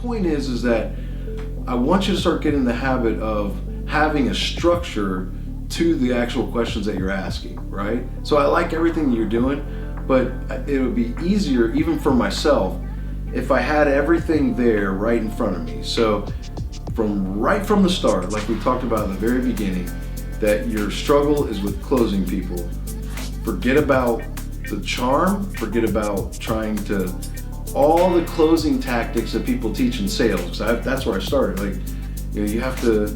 point is that I want you to start getting the habit of having a structure to the actual questions that you're asking, right? So I like everything you're doing, but it would be easier even for myself if I had everything there right in front of me. So right from the start, like we talked about in the very beginning, that your struggle is with closing people. Forget about the charm, forget about trying to, all the closing tactics that people teach in sales, because that's where I started. Like, you know, you have to,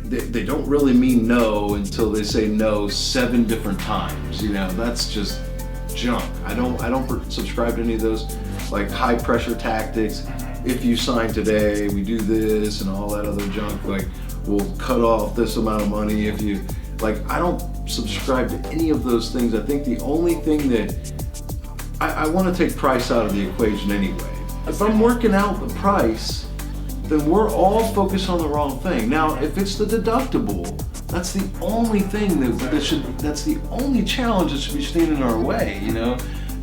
they don't really mean no until they say no 7 different times. You know, that's just junk. I don't subscribe to any of those like high pressure tactics. If you sign today, we do this and all that other junk. Like, we'll cut off this amount of money if you, like, I don't subscribe to any of those things. I think the only thing that I want to take price out of the equation anyway. If I'm working out the price, then we're all focused on the wrong thing. Now, if it's the deductible, that's the only thing that's the only challenge that should be standing in our way, you know?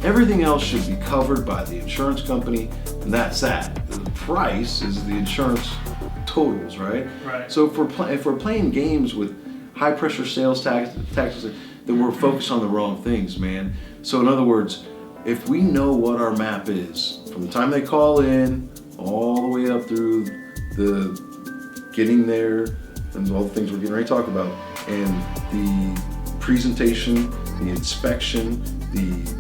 Everything else should be covered by the insurance company, and that's that. The price is the insurance totals, right? Right. So if we're playing games with high pressure sales tactics, then we're focused on the wrong things, man. So in other words, if we know what our map is, from the time they call in, all the way up through the getting there, and all the things we're getting ready to talk about, and the presentation, the inspection, the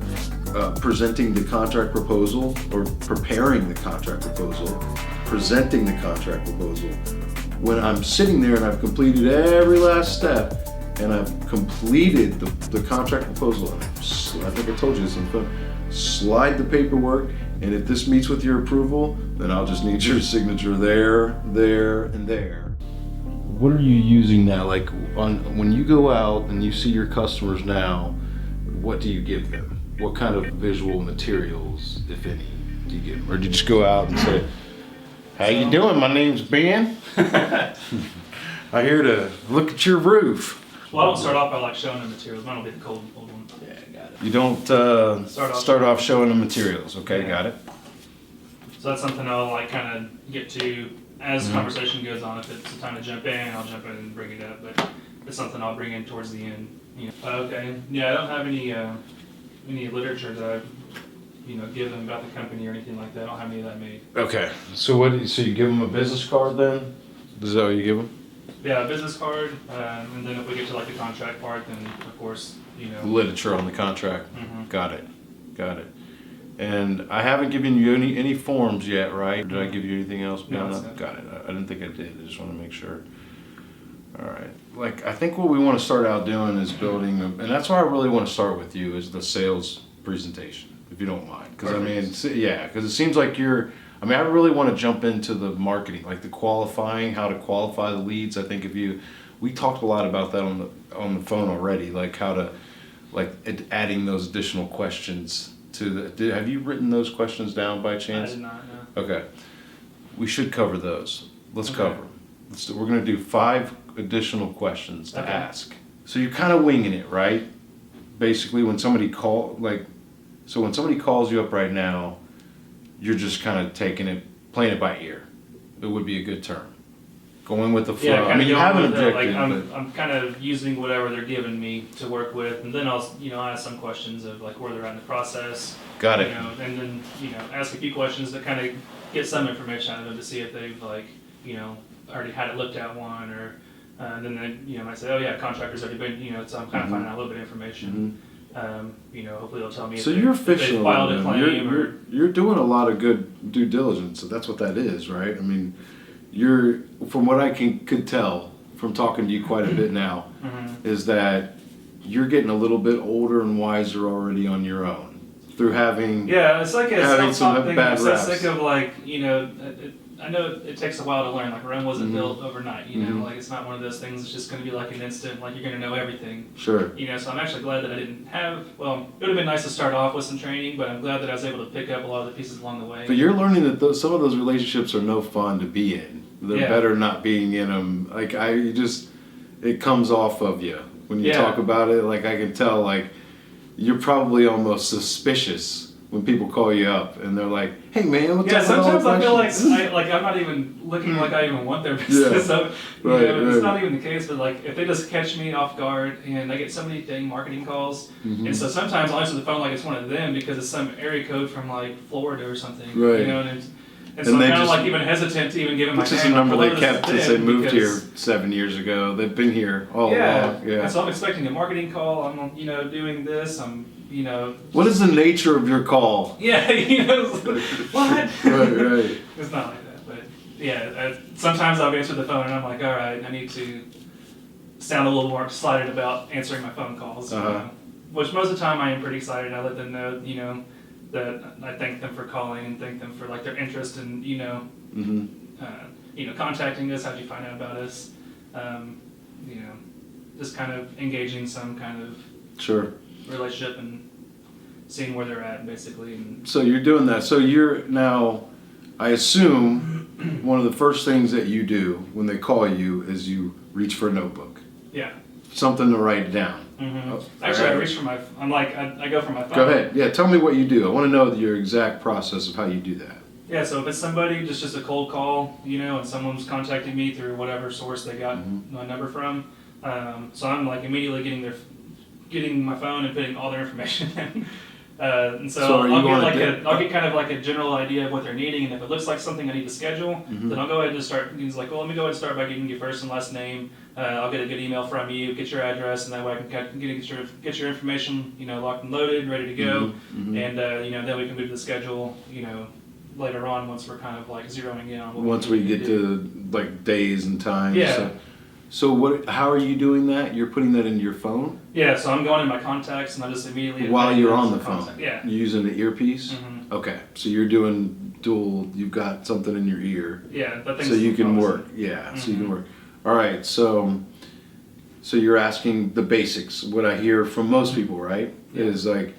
presenting the contract proposal, or preparing the contract proposal, presenting the contract proposal. When I'm sitting there and I've completed every last step, and I've completed the contract proposal, and I think I told you this on the phone, slide the paperwork, and if this meets with your approval, then I'll just need your signature there, there, and there. What are you using now? Like, when you go out and you see your customers now, what do you give them? What kind of visual materials, if any, do you give them? Or do you just go out and say, how you doing? My name's Ben. I'm here to look at your roof. Well, I don't start off by like showing the materials. Mine will be the old one. Yeah, got it. You don't start off showing the materials. Okay, got it. So that's something I'll like kind of get to as the conversation goes on. If it's the time to jump in, I'll jump in and bring it up. But it's something I'll bring in towards the end. You know. Okay. Yeah, I don't have any literature that I've given about the company or anything like that. I don't have any of that made. Okay. So so you give them a business card then? Is that what you give them? Yeah, a business card, and then if we get to like the contract part, then of course, literature on the contract. Mm-hmm. Got it. And I haven't given you any forms yet, right? Did I give you anything else? No, got it. I didn't think I did. I just want to make sure. All right. Like, I think what we want to start out doing is building, and that's why I really want to start with you, is the sales presentation, if you don't mind. Because because it seems like I really want to jump into the marketing, like the qualifying, how to qualify the leads. I think we talked a lot about that on the phone already, like how to, like adding those additional questions to have you written those questions down by chance? I did not, no. Okay. We should cover those. Let's cover them. We're going to do 5 additional questions to ask. So you're kind of winging it, right? Basically, when somebody calls you up right now, you're just kind of playing it by ear. It would be a good term. Going with the flow. Yeah, I mean, you haven't objected. Like I'm kind of using whatever they're giving me to work with, and then I'll ask some questions of like where they're at in the process. Got it. And then ask a few questions to kind of get some information out of them to see if they've already had it looked at one, or and then they might say, oh yeah, contractor's already been so I'm kind of finding out a little bit of information. Hopefully they'll tell me so if you're they filed a claim. You're doing a lot of good due diligence, so that's what that is, right? I mean, from what I could tell from talking to you quite a bit now, is that you're getting a little bit older and wiser already on your own through having it's like a some thing. bad I'm so reps. sick of I know it takes a while to learn. Like Rome wasn't built overnight. Like it's not one of those things. It's just going to be like an instant. Like you're going to know everything. Sure. So I'm actually glad that I didn't have. Well, it would have been nice to start off with some training, but I'm glad that I was able to pick up a lot of the pieces along the way. But you're learning that some of those relationships are no fun to be in. They're better not being in them. Like it comes off of you when you talk about it. Like I can tell, like you're probably almost suspicious when people call you up and they're like, "Hey man, what's Yeah, up with all the sometimes I feel questions?" I'm not even looking like I even want their business. Yeah. So, Right, It's right. not even the case, but like if they just catch me off guard and I get so many dang marketing calls, and so sometimes I'll answer the phone like it's one of them because it's some area code from like Florida or something. Right. You know, and so I'm they kind of just- like even hesitant to even give them my Which is name. a number Hello, they this is kept since Dan, they moved here because- 7 years ago. They've been here all Yeah. along. Yeah. And so I'm expecting a marketing call. I'm doing this. I'm What is the nature of your call? Yeah, what? Right. It's not like that, but yeah. Sometimes I'll answer the phone and I'm like, all right, I need to sound a little more excited about answering my phone calls. Which most of the time I am pretty excited. I let them know, that I thank them for calling and thank them for like their interest in, contacting us. How'd you find out about us? Just kind of engaging some kind of Sure. relationship and seeing where they're at, basically. And So you're doing that. So you're now, I assume, one of the first things that you do when they call you is you reach for a notebook, yeah. something to write down. Oh, Actually, all I right. reach for my. I'm like I go for my phone. Go ahead. Yeah, tell me what you do. I want to know your exact process of how you do that. Yeah, so if it's somebody just a cold call, and someone's contacting me through whatever source they got my number from, so I'm like immediately getting my phone and putting all their information in. And so I'll get kind of like a general idea of what they're needing, and if it looks like something I need to schedule, then I'll go ahead and start. He's like, well, let me go ahead and start by getting your first and last name. I'll get a good email from you, get your address, and that way I can get your information, locked and loaded, ready to go, and then we can move the schedule, later on once we're kind of like zeroing in on what Once we get to like days and times. Yeah. So how are you doing that? You're putting that into your phone? Yeah, so I'm going in my contacts and I just immediately While you're on the contact. phone? Yeah. You're using the earpiece? Okay, so you're doing dual, you've got something in your ear. Yeah, that thing's So you can awesome. work, yeah, so you can work. All right, so you're asking the basics. What I hear from most people, right, is like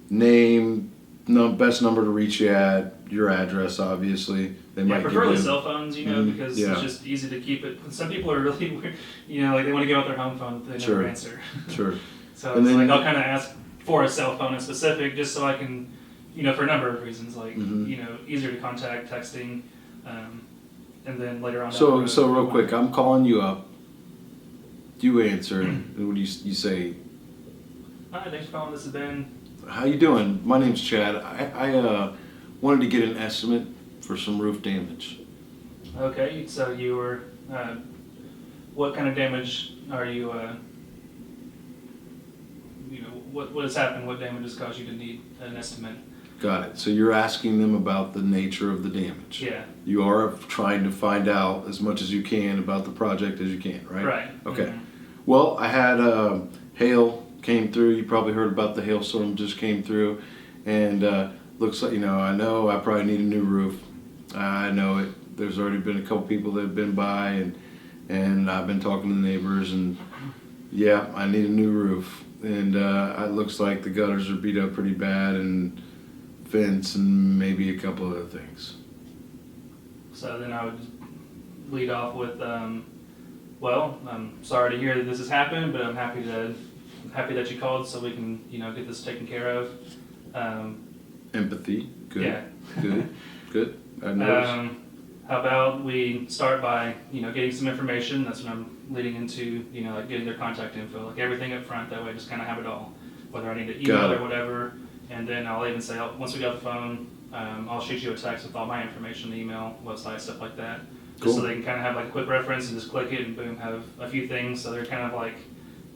name, best number to reach you at, your address, obviously. They might preferably give you, cell phones, because it's just easy to keep it. Some people are really weird, like they want to get out their home phone, but they never answer. Sure. So And it's then- like I'll kind of ask for a cell phone in specific, just so I can, for a number of reasons, like easier to contact, texting, and then later on. So real quick, I'm calling you up. You answer, and what do you say? Hi, thanks for calling. This is Ben. How you doing? My name's Chad. I wanted to get an estimate for some roof damage. Okay, so you were. What kind of damage are you? What has happened? What damage has caused you to need an estimate? Got it. So you're asking them about the nature of the damage. Yeah. You are trying to find out as much as you can about the project as you can, right? Right. Okay. Well, I had hail came through. You probably heard about the hailstorm just came through, and looks like I know I probably need a new roof. I know it. There's already been a couple people that have been by, and I've been talking to the neighbors, and yeah, I need a new roof. And it looks like the gutters are beat up pretty bad, and fence, and maybe a couple other things. So then I would lead off with, well, I'm sorry to hear that this has happened, but I'm happy that you called so we can, get this taken care of. Empathy, good. Yeah. Good. I noticed. How about we start by, getting some information. That's what I'm leading into, like getting their contact info, like everything up front. That way I just kind of have it all, whether I need to email or whatever. And then I'll even say, once we got the phone, I'll shoot you a text with all my information, the email, website, stuff like that. Just so they can kind of have like a quick reference and just click it and boom, have a few things. So they're kind of like,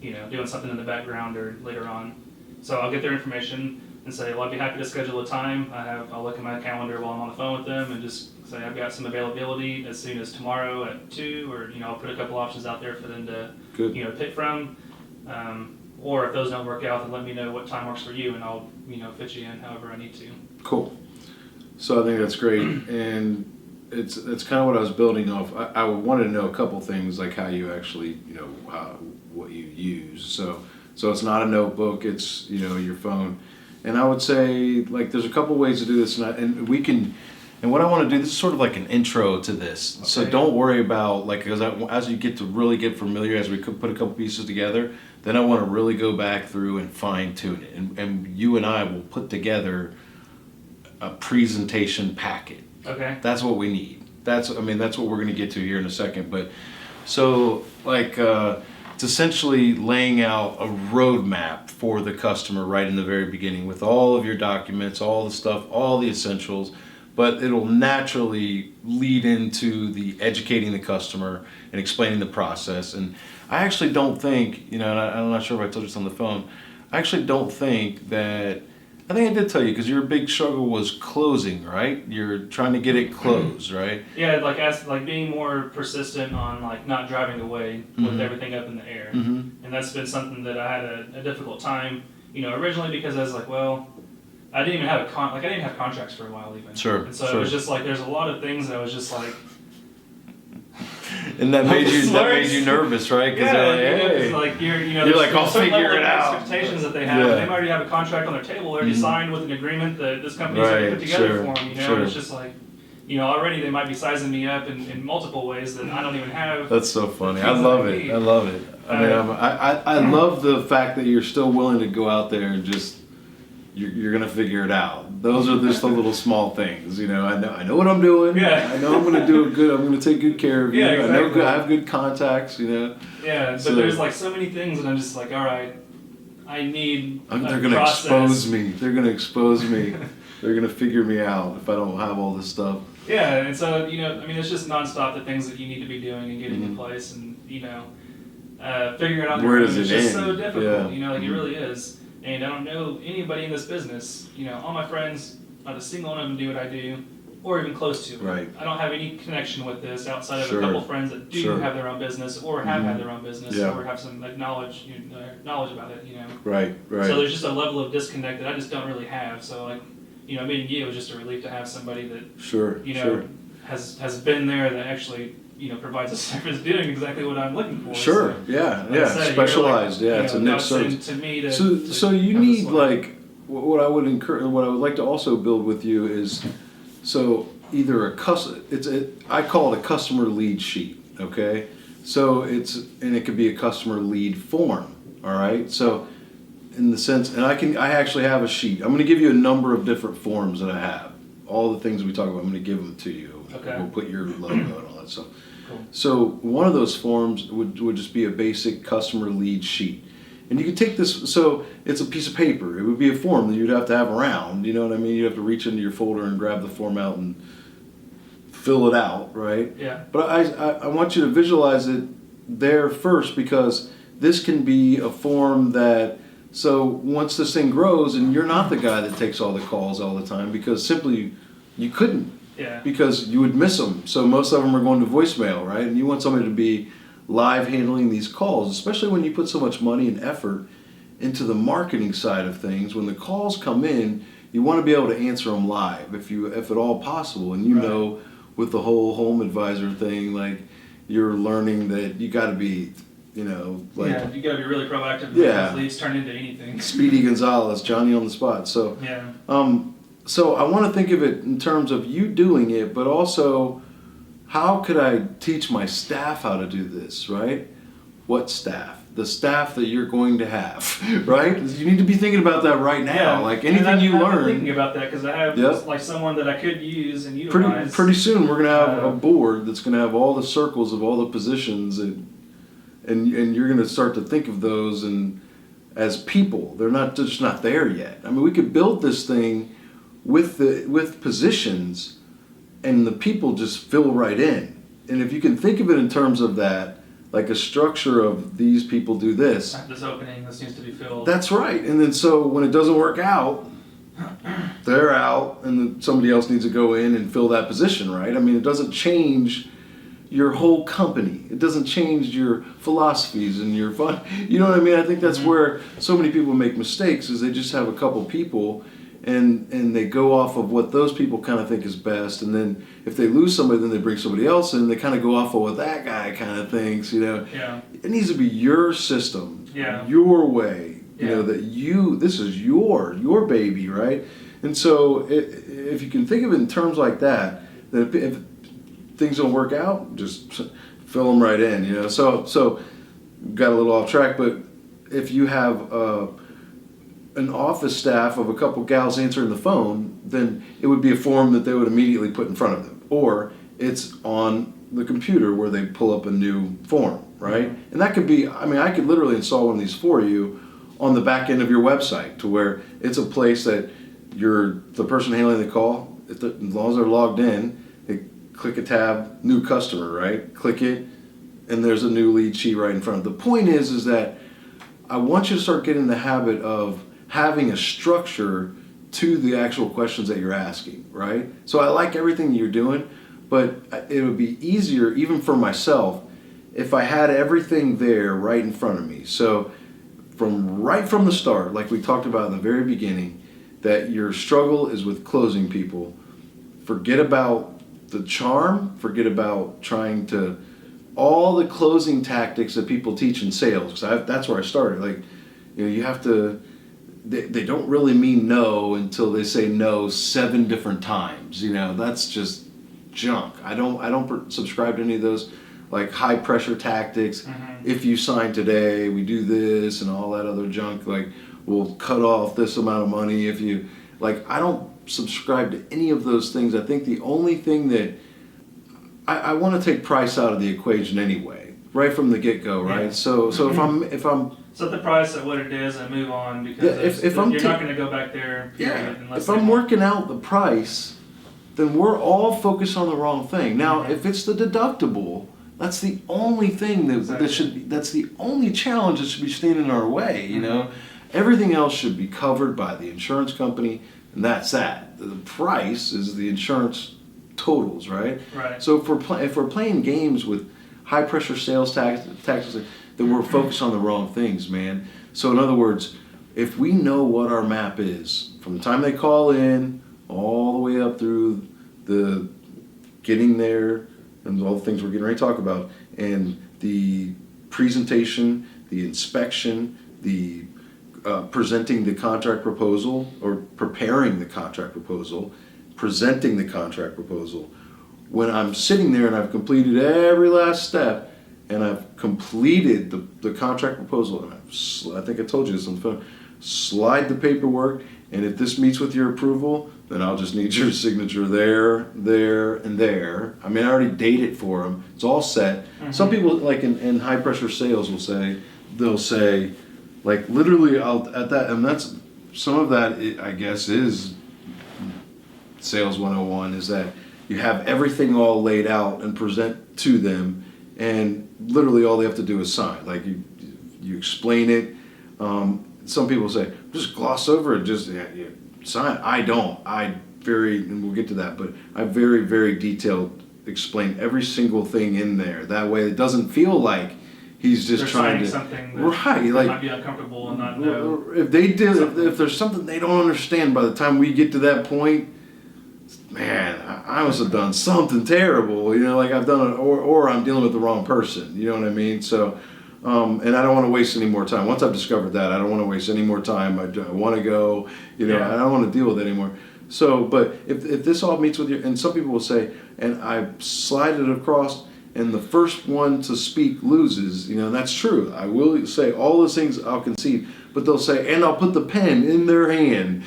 doing something in the background or later on. So I'll get their information and say, well, I'd be happy to schedule a time. I'll look at my calendar while I'm on the phone with them and just say I've got some availability as soon as tomorrow at 2, or I'll put a couple options out there for them to pick from. Or if those don't work out, then let me know what time works for you, and I'll fit you in however I need to. Cool. So I think that's great, and it's kind of what I was building off. I wanted to know a couple things, like how you actually what you use. So it's not a notebook; it's your phone. And I would say, like, there's a couple ways to do this, and we can. And what I want to do, this is sort of like an intro to this. Okay. So don't worry about, like, because as you get to really get familiar, as we could put a couple pieces together, then I want to really go back through and fine tune it. And you and I will put together a presentation packet. Okay. That's what we need. That's what we're going to get to here in a second. But so like it's essentially laying out a roadmap for the customer right in the very beginning with all of your documents, all the stuff, all the essentials. But it'll naturally lead into the educating the customer and explaining the process. And I actually don't think, and I'm not sure if I told you this on the phone, I actually don't think that, I think I did tell you, because your big struggle was closing, right? You're trying to get it closed, right? Yeah, like being more persistent on like not driving away with everything up in the air. And that's been something that I had a difficult time, originally because I was like, well, I didn't even have I didn't have contracts for a while even. Sure. And so it was just like there's a lot of things that I was just like. And that made you nervous, right? Yeah, hey. like you're like, I'll figure it out. Expectations that they have, they already have a contract on their table, already signed with an agreement that this company's going to put together for them. And it's just like, already they might be sizing me up in multiple ways that I don't even have. That's so funny. I love it. I love it. I love the fact that you're still willing to go out there and just. You're gonna figure it out. Those are just the little small things, I know what I'm doing. Yeah. I know I'm gonna do it good. I'm gonna take good care of you. Yeah, exactly. I have good contacts. Yeah, but there's like so many things, and I'm just like, all right, I need. They're gonna expose me. They're gonna expose me. They're gonna figure me out if I don't have all this stuff. Yeah, and so it's just nonstop the things that you need to be doing and getting in place, and figuring it out. Where does it It's end? just so difficult. Yeah. It really is. And I don't know anybody in this business, all my friends, not a single one of them do what I do, or even close to it. Right. I don't have any connection with this outside of Sure. a couple friends that do Sure. have their own business, or have had their own business, Yeah. or have some knowledge about it, Right. So there's just a level of disconnect that I just don't really have. So meeting you was just a relief to have somebody that, Sure. has been there that actually, provides a service doing exactly what I'm looking for. Sure. So, Yeah. like I said, Specialized. It's a niche service. To me, So you need what I would like to also build with you is either I call it a customer lead sheet, okay? So it could be a customer lead form, all right? So in the sense, and I actually have a sheet. I'm going to give you a number of different forms that I have. All the things we talk about, I'm going to give them to you. Okay. We'll put your logo and all that stuff. Cool. So one of those forms would just be a basic customer lead sheet. And you could take this, so it's a piece of paper. It would be a form that you'd have to have around, you know what I mean? You'd have to reach into your folder and grab the form out and fill it out, right? Yeah. But I want you to visualize it there first, because this can be a form that, so once this thing grows and you're not the guy that takes all the calls all the time, because simply you couldn't. Yeah. Because you would miss them. So most of them are going to voicemail, right? And you want somebody to be live handling these calls, especially when you put so much money and effort into the marketing side of things. When the calls come in, you want to be able to answer them live if at all possible. And Right. With the whole home advisor thing, like you're learning that you got to be, you gotta be really proactive. Yeah. Those leads turn into anything. Speedy Gonzalez, Johnny on the spot. So Yeah. So I want to think of it in terms of you doing it, but also how could I teach my staff how to do this, right? What staff? The staff that you're going to have, right? You need to be thinking about that right now. Yeah. Like anything you I've learn. been thinking about that because I have like someone that I could use and utilize. Pretty soon we're going to have a board that's going to have all the circles of all the positions, and you're going to start to think of those and as people. They're just not there yet. I mean, we could build this thing with positions, and the people just fill right in. And if you can think of it in terms of that, like a structure of these people do this. This opening, this needs to be filled. That's right. And then so when it doesn't work out, they're out, and then somebody else needs to go in and fill that position, right? I mean, it doesn't change your whole company. It doesn't change your philosophies and your fun. You know what I mean? I think that's where so many people make mistakes, is they just have a couple people and they go off of what those people kind of think is best, and then if they lose somebody, then they bring somebody else in. They kind of go off of what that guy kind of thinks, Yeah. It needs to be your system, Yeah. your way, Yeah. this is your baby, right? And so if you can think of it in terms like that, then if things don't work out, just fill them right in, So got a little off track, but if you have an office staff of a couple gals answering the phone, then it would be a form that they would immediately put in front of them. Or it's on the computer where they pull up a new form, right? Mm-hmm. And that could be, I mean, I could literally install one of these for you on the back end of your website to where it's a place that the person handling the call, as long as they're logged in, they click a tab, new customer, right? Click it, and there's a new lead sheet right in front of them. The point is that I want you to start getting in the habit of having a structure to the actual questions that you're asking, right? So I like everything you're doing, but it would be easier, even for myself, if I had everything there right in front of me. So right from the start, like we talked about in the very beginning, that your struggle is with closing people. Forget about the charm, forget about trying to, all the closing tactics that people teach in sales, because that's where I started. Like, you have to, they don't really mean no until they say no 7 different times. That's just junk. I don't subscribe to any of those like high pressure tactics. Mm-hmm. If you sign today, we do this and all that other junk. Like, we'll cut off this amount of money if you, like, I don't subscribe to any of those things. I think the only thing that I want to take price out of the equation anyway, right from the get-go, right? Yeah. So if I'm set the price at what it is and move on, because if I'm you're not going to go back there. Period, unless if I'm working out the price, then we're all focused on the wrong thing. Now, if it's the deductible, that's the only thing that should be, that's the only challenge that should be standing in our way, Everything else should be covered by the insurance company, and that's that. The price is the insurance totals, right? Right. So if we're playing games with high pressure sales tactics, then we're focused on the wrong things, man. So in other words, if we know what our map is from the time they call in all the way up through the getting there and all the things we're getting ready to talk about, and the presentation, the inspection, the presenting the contract proposal, or preparing the contract proposal, presenting the contract proposal. When I'm sitting there and I've completed every last step, and I've completed the contract proposal, and I think I told you this on the phone, slide the paperwork, and if this meets with your approval, then I'll just need your signature there, and there. I mean, I already date it for them. It's all set. Mm-hmm. Some people, like in high pressure sales, they'll say, like, literally, and that's, some of that, I guess, is Sales 101, is that you have everything all laid out and present to them, and literally all they have to do is sign. Like, you explain it. Some people say, just gloss over it, just sign. I don't. And we'll get to that, but I very, very detailed explain every single thing in there. That way it doesn't feel like he's just trying to, something that right, like, might be uncomfortable and not know. If there's something they don't understand by the time we get to that point, man, I must have done something terrible, like I've done it, or I'm dealing with the wrong person, you know what I mean? So, and I don't want to waste any more time. Once I've discovered that, I don't want to waste any more time. I want to go, I don't want to deal with it anymore. So, but if this all meets with and some people will say, and I slide it across, and the first one to speak loses, that's true. I will say all those things I'll concede, but they'll say, and I'll put the pen in their hand,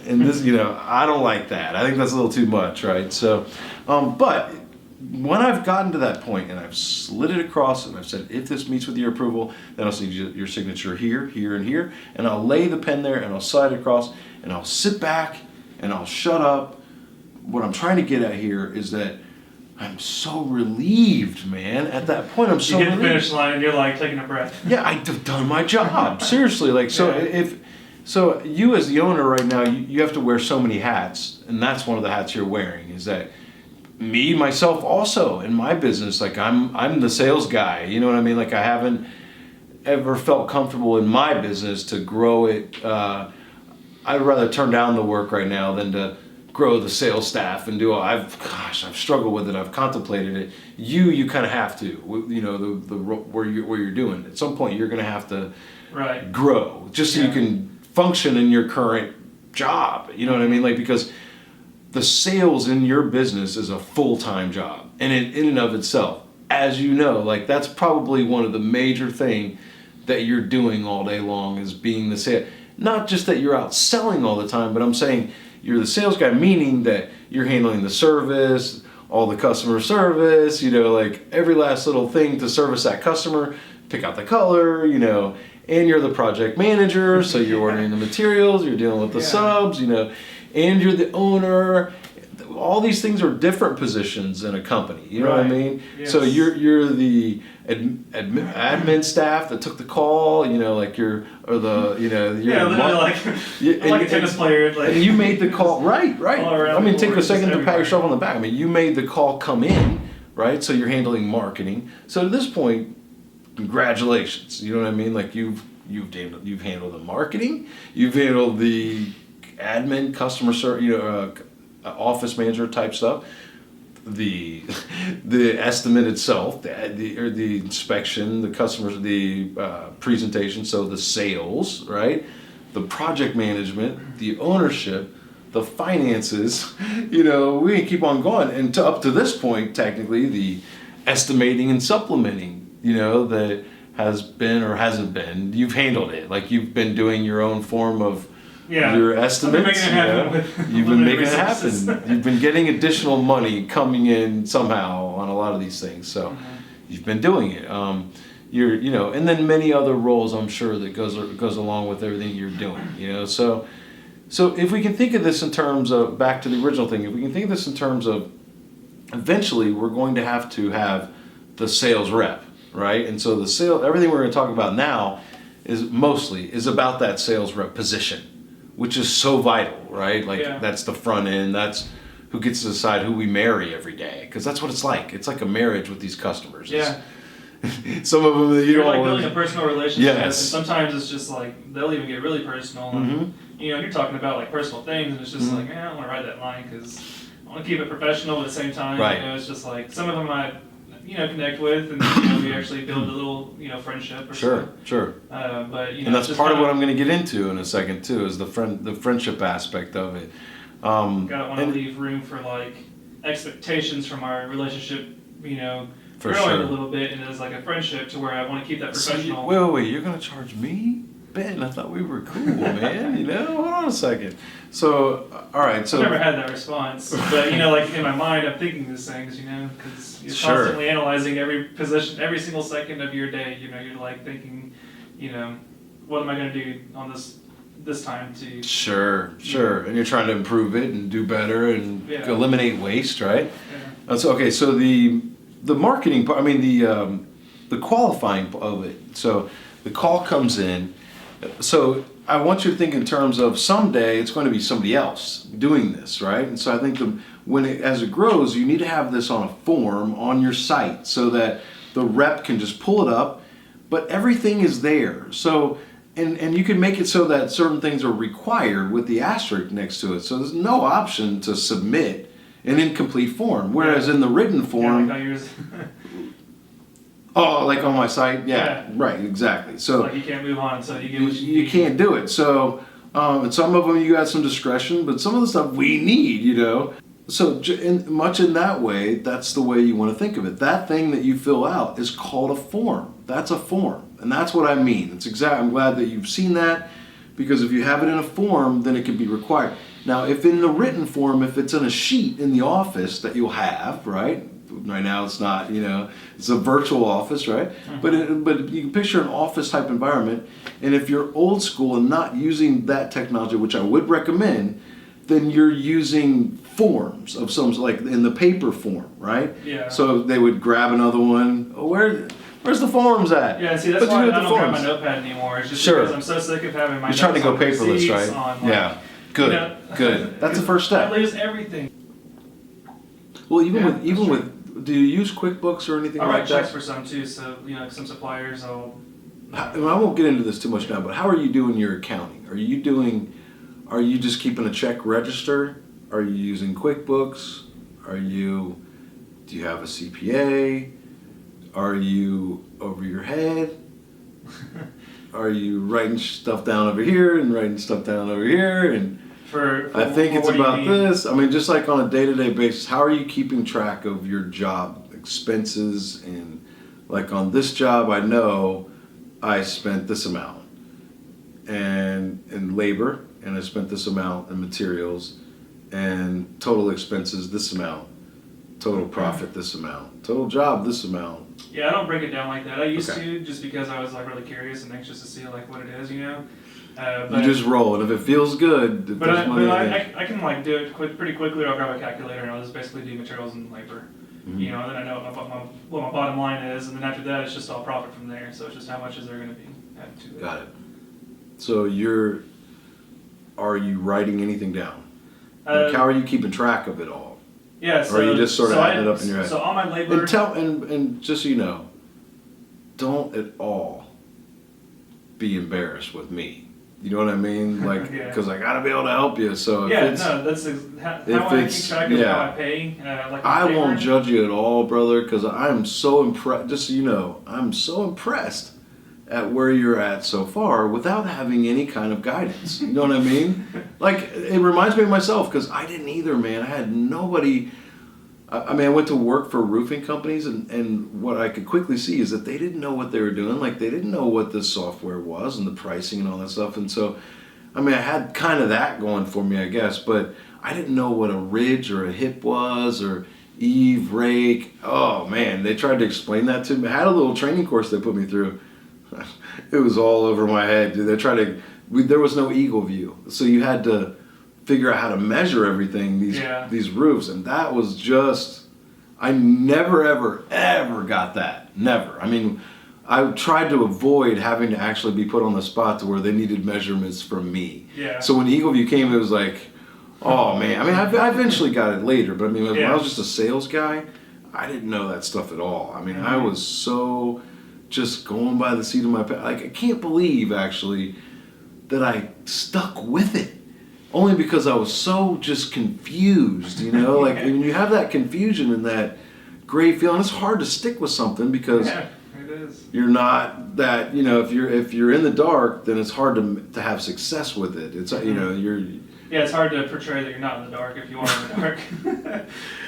and this, I don't like that. I think that's a little too much, right? So, but when I've gotten to that point and I've slid it across and I've said, if this meets with your approval, then I'll see your signature here, here, and here, and I'll lay the pen there and I'll slide it across and I'll sit back and I'll shut up. What I'm trying to get at here is that I'm so relieved, man. At that point, I'm so relieved. You get the finish line and you're like taking a breath. Yeah, I've done my job. Seriously, like, so So you as the owner right now, you have to wear so many hats, and that's one of the hats you're wearing, is that myself also in my business, like I'm the sales guy, you know what I mean? Like, I haven't ever felt comfortable in my business to grow it. I'd rather turn down the work right now than to grow the sales staff and I've struggled with it. I've contemplated it. You kind of have to, where you're doing. At some point, you're going to have to grow just so you can function in your current job. You know what I mean? Like, because the sales in your business is a full-time job, and in and of itself, as you know, like, that's probably one of the major thing that you're doing all day long is being the sales. Not just that you're out selling all the time, but I'm saying you're the sales guy, meaning that you're handling the service, all the customer service, like every last little thing to service that customer, pick out the color, and you're the project manager, so you're ordering the materials, you're dealing with the subs, and you're the owner. All these things are different positions in a company. You know what I mean? Yes. So you're the admin staff that took the call. Like you're literally like a tennis player. Like, and you made the call. Right. I mean, take a second to pat yourself on the back. I mean, you made the call come in, right? So you're handling marketing. So at this point, congratulations. You know what I mean? Like you've handled the marketing, you've handled the admin, customer service, office manager type stuff, the estimate itself, the inspection, the customers, the presentation, so the sales, right, the project management, the ownership, the finances. We can keep on going, and up to this point, technically, the estimating and supplementing. That has been or hasn't been. You've handled it. Like you've been doing your own form of. Your estimates, you've been making it happen. You've been getting additional money coming in somehow on a lot of these things. So you've been doing it. And then many other roles, I'm sure, that goes along with everything you're doing. So if we can think of this in terms of, back to the original thing, if we can think of this in terms of, eventually we're going to have the sales rep, right? And so everything we're going to talk about now is about that sales rep position, which is so vital, right? That's the front end. That's who gets to decide who we marry every day, because that's what it's like. It's like a marriage with these customers. Yeah. Some of them you're like building a personal relationship. Yes. And sometimes it's just like they'll even get really personal. And, you're talking about like personal things, and it's just like, I don't want to write that line because I want to keep it professional, but at the same time, right. It's just like some of them I connect with, and we actually build a little, friendship. Or Sure. But and that's part of what I'm going to get into in a second too, is the friendship aspect of it. Gotta want to leave room for like expectations from our relationship, for growing sure. a little bit, and as like a friendship to where I want to keep that professional. So wait, you're going to charge me? Ben, I thought we were cool, man. Hold on a second. So, all right. So I've never had that response, but like in my mind, I'm thinking these things, because you're constantly analyzing every position, every single second of your day. You're like thinking, what am I going to do on this time to? Sure. And you're trying to improve it and do better and eliminate waste, right? Yeah. So the marketing part. I mean the qualifying of it. So the call comes in. So I want you to think in terms of someday it's going to be somebody else doing this, right? And so I think as it grows, you need to have this on a form on your site so that the rep can just pull it up, but everything is there. So and you can make it so that certain things are required with the asterisk next to it. So there's no option to submit an incomplete form, whereas in the written form. Oh, like on my site? Yeah. Right, exactly. So like you can't move on until you get what you need. You can't do it. So, and some of them you got some discretion, but some of the stuff we need, So much in that way, that's the way you want to think of it. That thing that you fill out is called a form. That's a form. And that's what I mean. I'm glad that you've seen that, because if you have it in a form, then it can be required. Now, if in the written form, if it's in a sheet in the office that you'll have, right? Right now it's not, it's a virtual office, right? Mm-hmm. But you can picture an office type environment, and if you're old school and not using that technology, which I would recommend, then you're using forms of some, like in the paper form, right? Yeah. So they would grab another one. Oh, where's the forms at? Yeah, see, that's why I don't grab my notepad anymore. It's just because I'm so sick of having my You're trying to go paperless, right? On, Good. That's the first step. I lose everything. Well, even with, do you use QuickBooks or anything like that? I write checks for some too, so some suppliers I won't get into this too much now, but how are you doing your accounting? Are you just keeping a check register? Are you using QuickBooks? Do you have a CPA? Are you over your head? Are you writing stuff down over here and writing stuff down over here? And I think it's about this. I mean, just like on a day-to-day basis, how are you keeping track of your job expenses? And like on this job, I know I spent this amount and in labor, and I spent this amount in materials, and total expenses this amount, total profit this amount, total job this amount. Yeah, I don't break it down like that. I used Okay. to, just because I was like really curious and anxious to see like what it is, you know. You But just roll, and if it feels good, if but there's I, money but in it. I can like do it pretty quickly. I'll grab a calculator and I'll just basically do materials and labor. Mhm. You know, and then I know what my bottom line is, and then after that, it's just all profit from there. So it's just how much is there going to be added to it. Got it. So are you writing anything down? Like, how are you keeping track of it all? Yeah, so Or are you just sort of adding it up in your head? So all my labor. And just so you know, don't at all be embarrassed with me. You know what I mean? Like, Yeah. because I gotta be able to help you. So if Yeah, it's, no, that's how if I keep it's- track of yeah. how I pay. Like my I labor. won't judge you at all, brother, because I am so impressed. Just so you know, I'm so impressed at where you're at so far without having any kind of guidance. You know what I mean? Like, it reminds me of myself, because I didn't either, man. I had nobody. I mean, I went to work for roofing companies, and what I could quickly see is that they didn't know what they were doing. Like, they didn't know what the software was and the pricing and all that stuff. And so, I mean, I had kind of that going for me, I guess, but I didn't know what a ridge or a hip was or eave, rake. Oh, man, they tried to explain that to me. I had a little training course they put me through. It was all over my head, dude. They tried to, there was no eagle view. So you had to figure out how to measure everything, these roofs, and that was just, I never ever got that. Never. I mean, I tried to avoid having to actually be put on the spot to where they needed measurements from me. Yeah. So when Eagle View came, it was like, oh man. I mean, I eventually got it later, but I mean, when I was just a sales guy, I didn't know that stuff at all. I mean, I was so just going by the seat of my pants. Like, I can't believe actually that I stuck with it. Only because I was so just confused, you know? Like, when you have that confusion and that great feeling, it's hard to stick with something because Yeah, it is. you're not that, you know, if you're in the dark, then it's hard to have success with it. It's, you know, Yeah, it's hard to portray that you're not in the dark if you are in the dark.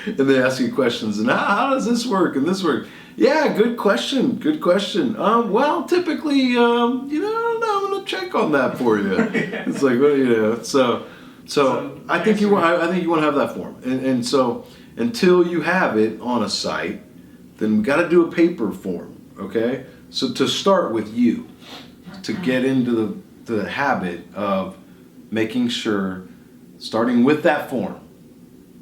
and they ask you questions, and how does this work and this work? Yeah, good question. Well, typically, you know, I'm gonna check on that for you. It's like, well, you know, so I think you want to have that form, and so until you have it on a site, then we got to do a paper form, okay? So to start with you, to get into the habit of making sure, starting with that form,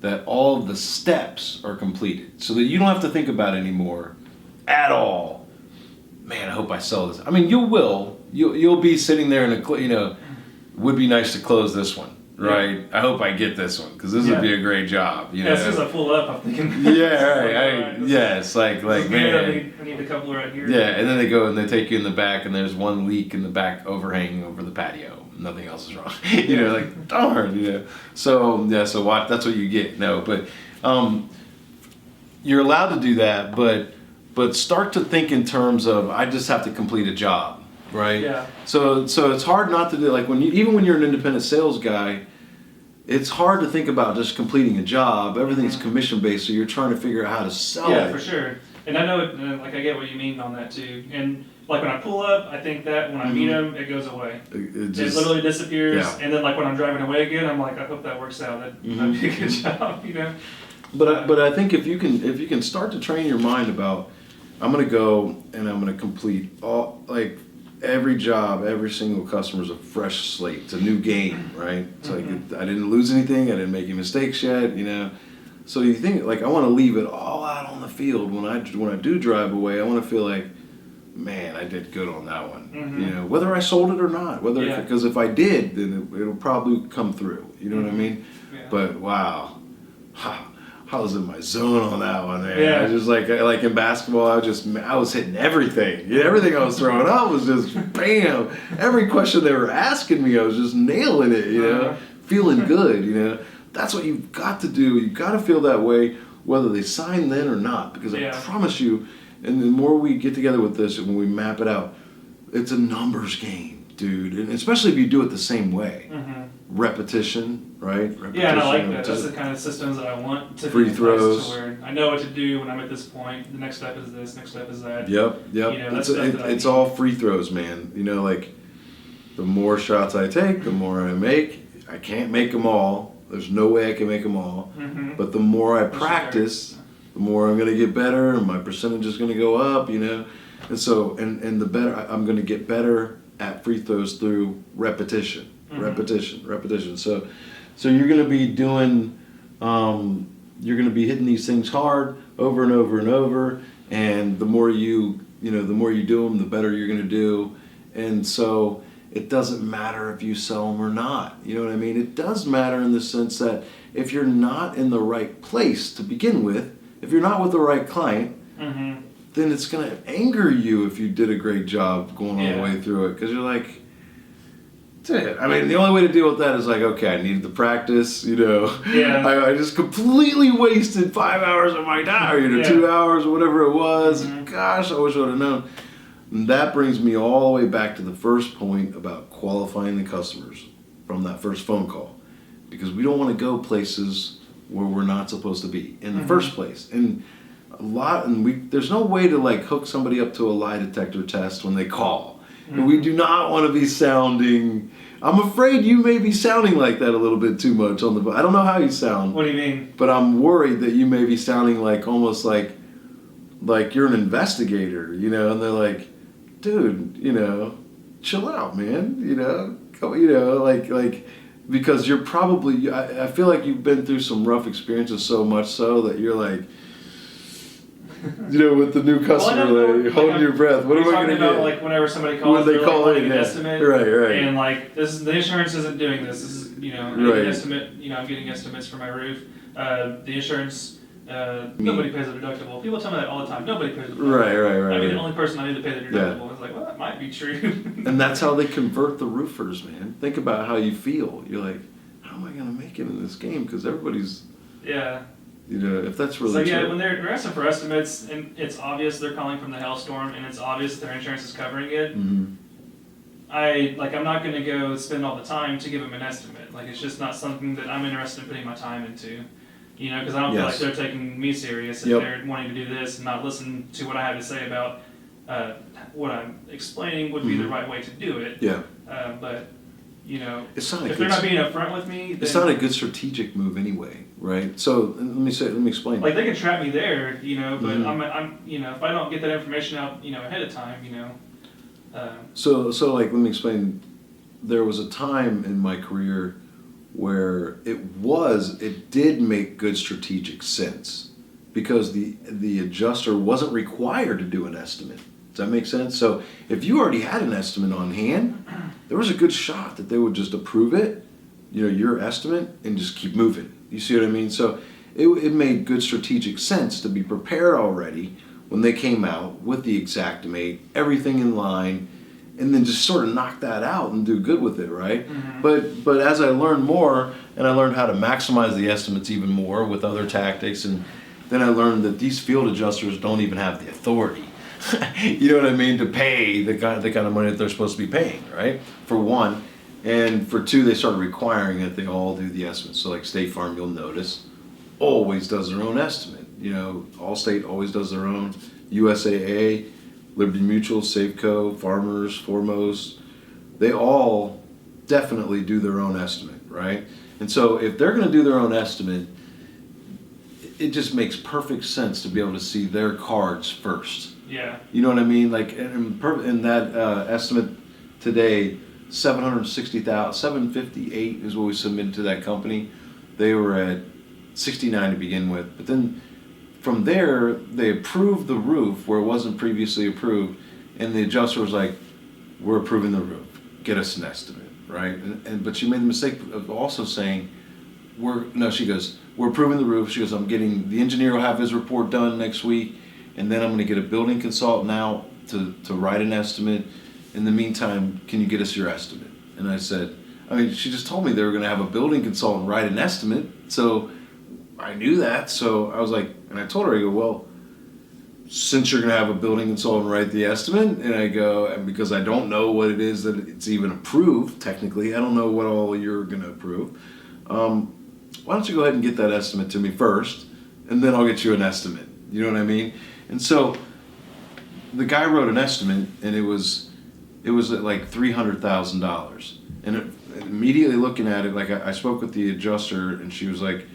that all of the steps are completed, so that you don't have to think about it anymore at all. Man, I hope I sell this. I mean, you'll be sitting there you know, would be nice to close this one, right? I hope I get this one because this would be a great job. You know? As soon as I pull up, I'm thinking. Yeah, right. It's like man. I need a couple right here. Yeah, and then they go and they take you in the back, and there's one leak in the back overhanging over the patio. Nothing else is wrong. You know, like darn. You know. So watch. That's what you get. No, but you're allowed to do that, but start to think in terms of I just have to complete a job, right? Yeah. So it's hard not to do, like even when you're an independent sales guy, it's hard to think about just completing a job. Everything's commission based, so you're trying to figure out how to sell it. Yeah, for sure. And I know it, like I get what you mean on that too. And like when I pull up, I think that when I meet them, it goes away. It It literally disappears. Yeah. And then like when I'm driving away again, I'm like, I hope that works out. That'd be a good job, you know. But I think if you can start to train your mind about, I'm gonna go and I'm gonna complete all, like every job, every single customer is a fresh slate. It's a new game, right? It's like I didn't lose anything, I didn't make any mistakes yet, you know. So you think like I want to leave it all out on the field when I do drive away. I want to feel like, man, I did good on that one. You know, whether I sold it or not, because if I did, then it'll probably come through. You know what I mean? Yeah. But wow. I was in my zone on that one, man. Yeah. I just like in basketball, I was hitting everything. Everything I was throwing up was just bam. Every question they were asking me, I was just nailing it, you know, feeling good, you know. That's what you've got to do. You've got to feel that way, whether they sign then or not. Because I promise you, and the more we get together with this and when we map it out, it's a numbers game, dude. And especially if you do it the same way. Repetition, right? Yeah, and I like Repetition, that. That's the kind of systems that I want to Free be in place throws. to where I know what to do when I'm at this point. The next step is this, next step is that. Yep. You know, that's stuff that I It's need. all free throws, man. You know, like the more shots I take, the more I make. I can't make them all. There's no way I can make them all. Mm-hmm. But the more I That's practice, the more I'm going to get better, and my percentage is going to go up. You know, and so and the better I'm going to get better at free throws through repetition, repetition. So you're going to be doing, you're going to be hitting these things hard over and over and over, and the more you do them, the better you're going to do, and so. It doesn't matter if you sell them or not. You know what I mean? It does matter in the sense that if you're not in the right place to begin with, if you're not with the right client, then it's going to anger you if you did a great job going all the way through it. Because you're like, dude, I mean, the only way to deal with that is like, okay, I needed the practice, you know. Yeah. I just completely wasted 5 hours of my time, or 2 hours or whatever it was. Gosh, I wish I would have known. And that brings me all the way back to the first point about qualifying the customers from that first phone call. Because we don't want to go places where we're not supposed to be in the first place. And there's no way to like hook somebody up to a lie detector test when they call. And we do not want to be sounding, I'm afraid you may be sounding like that a little bit too much on the, I don't know how you sound. What do you mean? But I'm worried that you may be sounding like almost like you're an investigator, you know, and they're like, dude, you know, chill out, man, you know, because you're probably, I feel like you've been through some rough experiences so much so that you're like, you know, with the new customer, like, holding your breath. What am I going to get? Like whenever somebody calls, When they call like, in, an yeah. estimate, Right. and like the insurance isn't doing this. This is, you know, Right. an estimate. You know, I'm getting estimates for my roof. The insurance. Nobody pays the deductible. People tell me that all the time. Nobody pays the deductible. Right. I mean, the only person I need to pay the deductible is like, well, that might be true. And that's how they convert the roofers, man. Think about how you feel. You're like, how am I going to make it in this game? Because everybody's, Yeah. you know, if that's really So true. yeah, when they're asking for estimates, and it's obvious they're calling from the hailstorm, and it's obvious that their insurance is covering it. I'm not going to go spend all the time to give them an estimate. Like, it's just not something that I'm interested in putting my time into. You know, because I don't feel like they're taking me serious if they're wanting to do this and not listen to what I have to say about what I'm explaining would be the right way to do it. Yeah. But, you know, It's not if they're not being upfront with me, then, it's not a good strategic move anyway, right? So let me explain. like, they can trap me there, you know, but I'm, you know, if I don't get that information out, you know, ahead of time, you know. So like, let me explain. There was a time in my career where it did make good strategic sense because the adjuster wasn't required to do an estimate. Does that make sense? So if you already had an estimate on hand, there was a good shot that they would just approve it, you know, your estimate, and just keep moving. You see what I mean? So it made good strategic sense to be prepared already when they came out with the Xactimate, everything in line, and then just sort of knock that out and do good with it, right? But as I learned more, and I learned how to maximize the estimates even more with other tactics, and then I learned that these field adjusters don't even have the authority, you know what I mean, to pay the kind of money that they're supposed to be paying, right? For one, and for two, they started requiring that they all do the estimates. So like State Farm, you'll notice, always does their own estimate. You know, Allstate always does their own. USAA, Liberty Mutual, Safeco, Farmers, Foremost, they all definitely do their own estimate, right? And so if they're going to do their own estimate, it just makes perfect sense to be able to see their cards first. Yeah. You know what I mean? Like in that estimate today, 758 is what we submitted to that company. They were at 69 to begin with, but then from there, they approved the roof where it wasn't previously approved, and the adjuster was like, we're approving the roof. Get us an estimate, right? But she made the mistake of also saying, she goes, we're approving the roof. She goes, the engineer will have his report done next week, and then I'm going to get a building consultant out to write an estimate. In the meantime, can you get us your estimate? And I said, she just told me they were going to have a building consultant write an estimate, so I knew that. So I was like, and I told her, I go, well, since you're going to have a building consultant write the estimate, and I go, and because I don't know what it is that it's even approved, technically, I don't know what all you're going to approve. why don't you go ahead and get that estimate to me first, and then I'll get you an estimate. You know what I mean? And so the guy wrote an estimate, and it was at like $300,000. And immediately looking at it, like I spoke with the adjuster, and she was like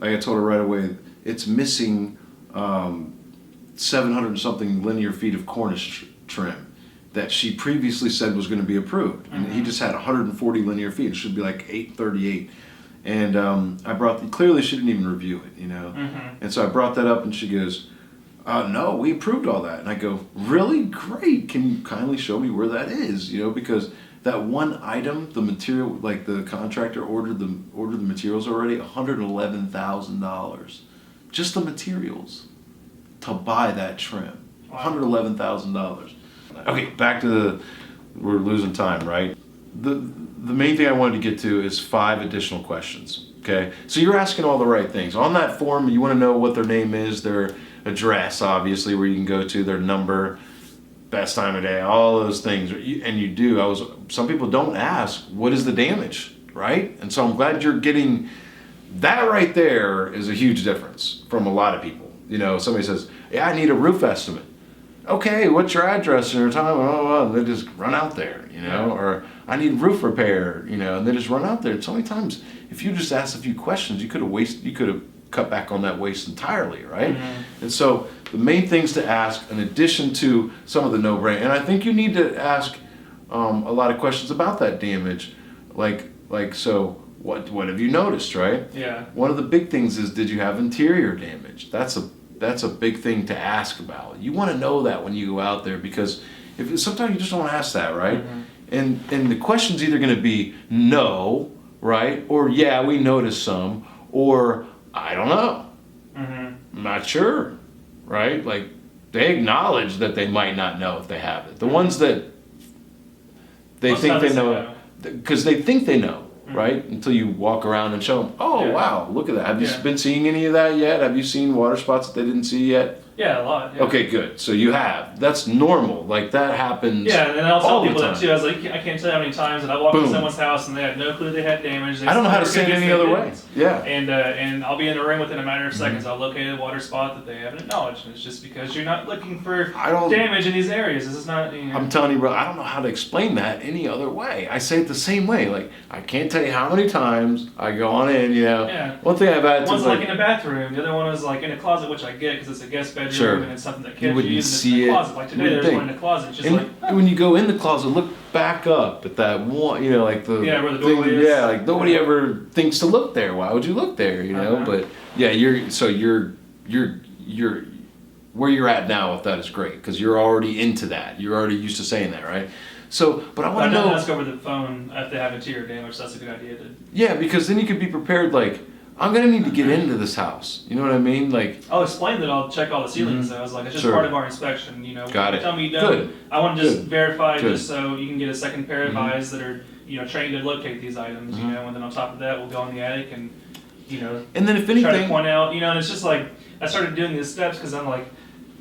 I told her right away, it's missing 700 and something linear feet of cornice trim that she previously said was going to be approved. And he just had 140 linear feet. It should be like 838. And clearly she didn't even review it, you know. And so I brought that up, and she goes, no, we approved all that. And I go, really? Great. Can you kindly show me where that is? You know, because that one item, the material, like the contractor ordered the materials already, $111,000. Just the materials to buy that trim. Wow. $111,000. Okay, back to we're losing time, right? The main thing I wanted to get to is 5 additional questions. Okay, so you're asking all the right things. On that form, you want to know what their name is, their address, obviously, where you can go to, their number, best time of day, all those things. And you do. Some people don't ask, what is the damage, right? And so I'm glad you're getting that right there is a huge difference from a lot of people. You know, somebody says, yeah, I need a roof estimate. Okay, what's your address and your time? Oh, and they just run out there, you know, or I need roof repair, you know, and they just run out there. So many times, if you just asked a few questions, you could have cut back on that waste entirely, right? And so the main things to ask, in addition to some of the no-brainer, and I think you need to ask a lot of questions about that damage, like so what have you noticed, right? Yeah. One of the big things is, did you have interior damage? That's a big thing to ask about. You want to know that when you go out there, because sometimes you just don't ask that, right? And the question's either going to be no, right, or yeah, we noticed some, or I don't know, I'm not sure, right? Like, they acknowledge that they might not know if they have it. The ones that they think they know, because they think they know, right? Until you walk around and show them, oh, wow, look at that. Have you been seeing any of that yet? Have you seen water spots that they didn't see yet? Yeah, a lot. Yeah. Okay, good. So you have. That's normal. Like, that happens. Yeah, and I'll tell people that too. I was like, I can't tell you how many times that I walked into someone's house and they had no clue they had damage. I don't know how to say it any other way. Yeah. And I'll be in the room within a matter of seconds. I'll locate a water spot that they haven't acknowledged. And it's just because you're not looking for damage in these areas. This is not. You know. I'm telling you, bro. I don't know how to explain that any other way. I say it the same way. Like, I can't tell you how many times I go on in. You know. Yeah. One thing I've had. One's like in a bathroom. The other one was like in a closet, which I get because it's a guest bedroom and it's something that kids wouldn't use see in the it. closet. Like today, there's one in the closet. It's just like when you go in the closet, look back up at that one. You know, like the where the doorway is. Yeah, like nobody ever thinks to look there. Why would you look there? You know, but yeah, you're where you're at now with that is great because you're already into that. You're already used to saying that, right? So, but I want to know. Ask over the phone if they have interior damage. That's a good idea. Yeah, because then you could be prepared. Like, I'm gonna need to get into this house. You know what I mean? Like, I'll explain that I'll check all the ceilings. I was like, it's just part of our inspection. You know, got it. Tell me you don't. Good. I want to just verify just so you can get a second pair of eyes that are trained to locate these items. You know, and then on top of that, we'll go in the attic and and then if anything, try to point out. And it's just like I started doing these steps because I'm like,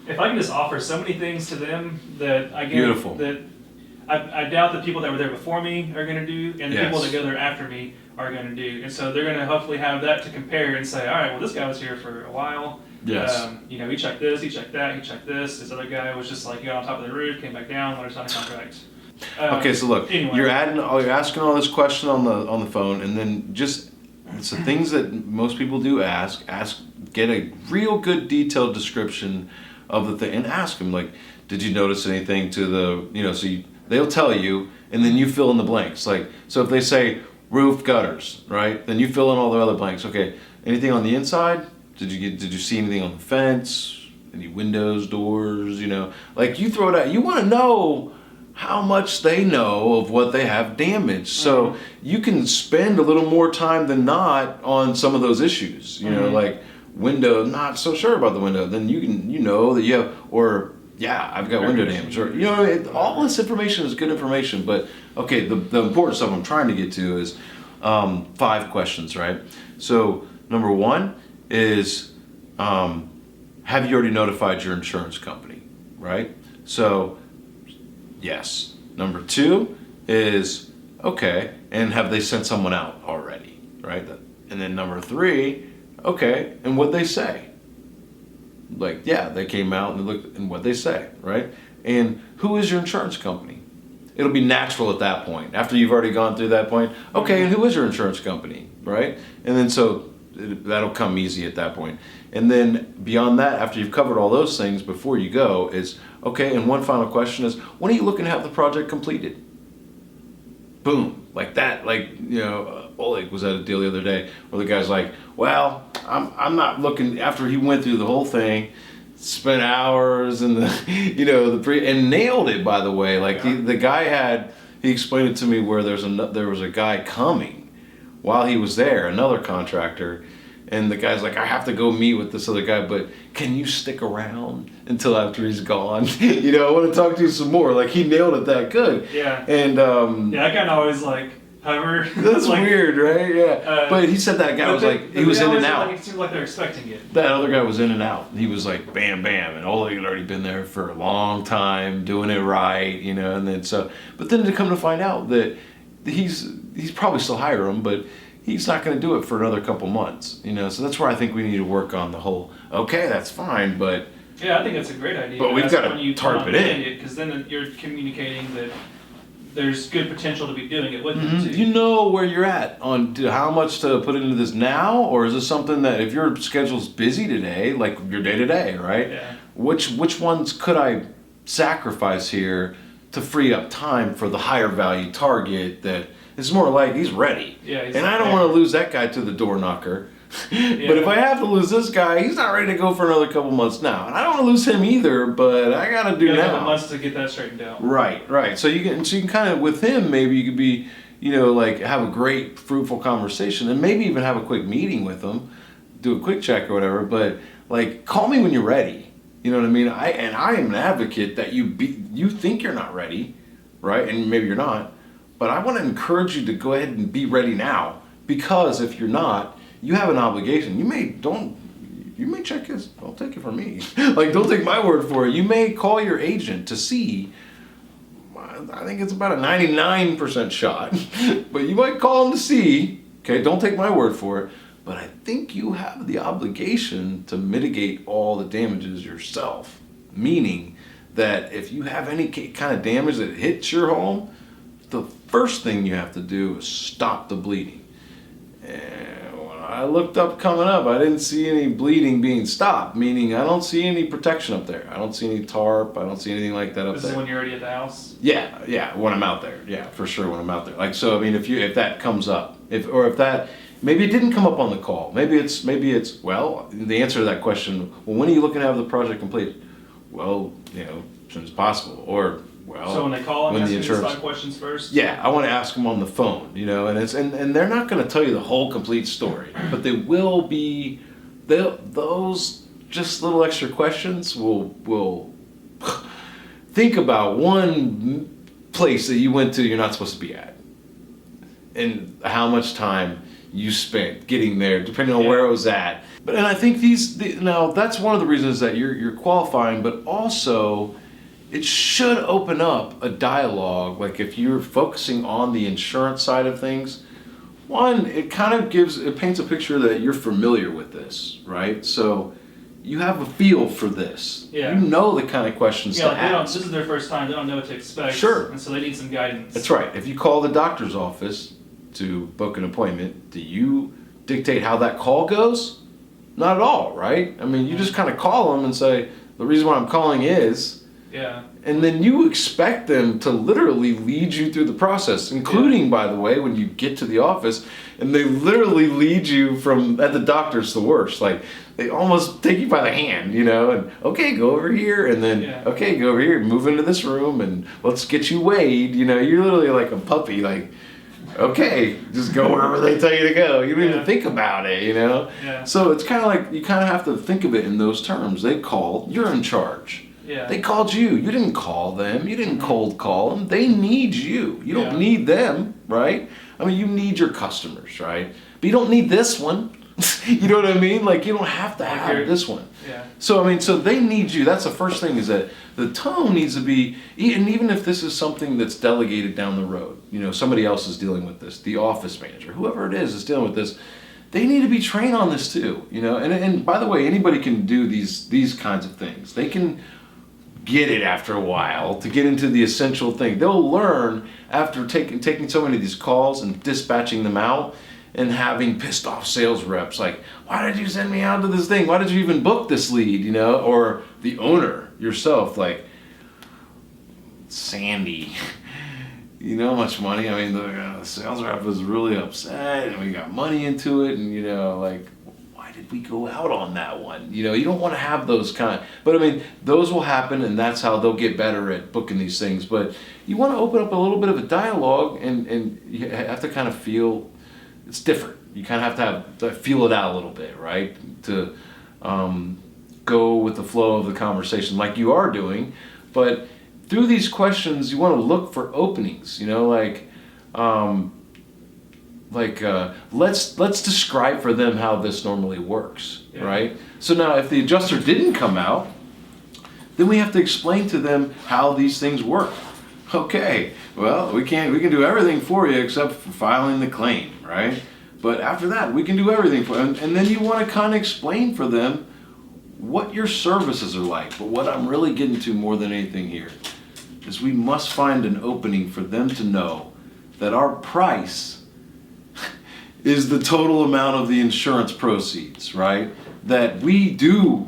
if I can just offer so many things to them that I get that I doubt the people that were there before me are going to do, and the people that go there after me are going to do. And so they're going to hopefully have that to compare and say, all right, well, this guy was here for a while. Yes. He checked this, he checked that, he checked this. This other guy was just like, got on top of the roof, came back down, let us sign a contract. Okay, so look, anyway. you're asking all this question on the phone, and then just it's the things that most people do ask, get a real good detailed description of the thing, and ask them, like, did you notice anything to the, they'll tell you, and then you fill in the blanks. Like, so if they say roof gutters, right? Then you fill in all the other blanks. Okay, anything on the inside? Did you see anything on the fence? Any windows, doors? Like, you throw it out. You want to know how much they know of what they have damaged, so you can spend a little more time than not on some of those issues. Like window, not so sure about the window. Then you can that you have I've got window damage, or all this information is good information. But okay, the important stuff I'm trying to get to is 5 questions, right? So number 1 is have you already notified your insurance company, right? So yes. Number 2 is okay, and have they sent someone out already, right? And then number 3, okay, and what'd they say? Like, yeah, they came out and they looked, and what'd they say, right? And who is your insurance company? It'll be natural at that point. After you've already gone through that point, okay, and who is your insurance company, right? And then so that'll come easy at that point. And then beyond that, after you've covered all those things before you go is, okay, and one final question is, when are you looking to have the project completed? Boom, like that, like, you know, Oleg was at a deal the other day where the guy's like, well, I'm not looking, after he went through the whole thing, spent hours and the, you know, and nailed it, by the way. Like the guy he explained it to me where there was a guy coming while he was there, another contractor, and the guy's like, I have to go meet with this other guy, but can you stick around until after he's gone? You know, I want to talk to you some more. Like, he nailed it that good. Yeah. And yeah, I kind of always like hover. That's like, weird, right? Yeah. But he said that guy was like, he was in and out. Like, it seemed like they're expecting it. That other guy was in and out. He was like, bam, bam, and Oleg had already been there for a long time, doing it right, you know. And then but then to come to find out that he's probably still hire him, but he's not going to do it for another couple months, you know. So that's where I think we need to work on the whole. Okay, that's fine, but yeah, I think that's a great idea. But we've got to tarp it in, because then you're communicating that there's good potential to be doing it with them too. You know where you're at on how much to put into this now, or is this something that if your schedule's busy today, like your day to day, right? Yeah. Which ones could I sacrifice here to free up time for the higher value target that is more like he's ready? Yeah, and I don't want to lose that guy to the door knocker. Yeah. But if I have to lose this guy, he's not ready to go for another couple months now. And I don't want to lose him either, but I got to do now. A couple months to get that straightened out. Right. So you can kind of, with him, maybe you could be, you know, like have a great, fruitful conversation and maybe even have a quick meeting with him, do a quick check or whatever, but like call me when you're ready. You know what I mean? I am an advocate that you think you're not ready, right? And maybe you're not, but I want to encourage you to go ahead and be ready now, because if you're not, you have an obligation. You may check his, don't take it from me. Like, don't take my word for it. You may call your agent to see, I think it's about a 99% shot, but you might call him to see, okay, don't take my word for it, but I think you have the obligation to mitigate all the damages yourself. Meaning that if you have any kind of damage that hits your home, the first thing you have to do is stop the bleeding. And when I looked up coming up, I didn't see any bleeding being stopped, meaning I don't see any protection up there. I don't see any tarp. I don't see anything like that up there. This is when you're already at the house? Yeah, when I'm out there. Yeah, for sure when I'm out there. Like, so, I mean, if that comes up, maybe it didn't come up on the call. Maybe it's, well, the answer to that question, well, when are you looking to have the project completed? Well, you know, as soon as possible. Or, well, so when they call and when ask the these insurance 5 questions first? Yeah, I want to ask them on the phone, you know, and they're not going to tell you the whole complete story, but they will be, those just little extra questions will think about one place that you went to you're not supposed to be at, and how much time you spent getting there, depending on where it was at. And I think now that's one of the reasons that you're qualifying, but also it should open up a dialogue. Like if you're focusing on the insurance side of things, one, it paints a picture that you're familiar with this, right? So you have a feel for this. Yeah. You know the kind of questions to ask. This is their first time. They don't know what to expect. Sure. And so they need some guidance. That's right. If you call the doctor's office to book an appointment, do you dictate how that call goes? Not at all, right? I mean, you just kind of call them and say, the reason why I'm calling is... Yeah. And then you expect them to literally lead you through the process, including, by the way, when you get to the office, and they literally lead you at the doctor's the worst. Like, they almost take you by the hand, you know, and, okay, go over here, and then, okay, go over here, move into this room, and let's get you weighed. You know, you're literally like a puppy, like, okay, just go wherever they tell you to go. You don't even think about it, you know? Yeah. So it's kind of like, you kind of have to think of it in those terms. They called, you're in charge. Yeah. They called you. You didn't call them. You didn't cold call them. They need you. You don't need them, right? I mean, you need your customers, right? But you don't need this one. You know what I mean? Like, you don't have to have this one. Yeah. So, I mean, so they need you. That's the first thing, is that the tone needs to be, and even if this is something that's delegated down the road, you know, somebody else is dealing with this, the office manager, whoever it is dealing with this, they need to be trained on this too, you know. And by the way, anybody can do these kinds of things. They can get it after a while to get into the essential thing. They'll learn after taking so many of these calls and dispatching them out and having pissed off sales reps like, why did you send me out to this thing? Why did you even book this lead? You know, or the owner yourself, like, Sandy, you know how much money? I mean, the sales rep was really upset and we got money into it, and, you know, like, why did we go out on that one? You know, you don't want to have those but I mean, those will happen, and that's how they'll get better at booking these things. But you want to open up a little bit of a dialogue, and you have to kind of feel it's different. You kind of have to feel it out a little bit, right? To go with the flow of the conversation like you are doing. But through these questions, you want to look for openings, you know, let's describe for them how this normally works, right? So now if the adjuster didn't come out, then we have to explain to them how these things work. Okay, well, we can do everything for you except for filing the claim, right? But after that, we can do everything for them. And then you want to kind of explain for them what your services are like. But what I'm really getting to more than anything here is we must find an opening for them to know that our price is the total amount of the insurance proceeds, right? That we do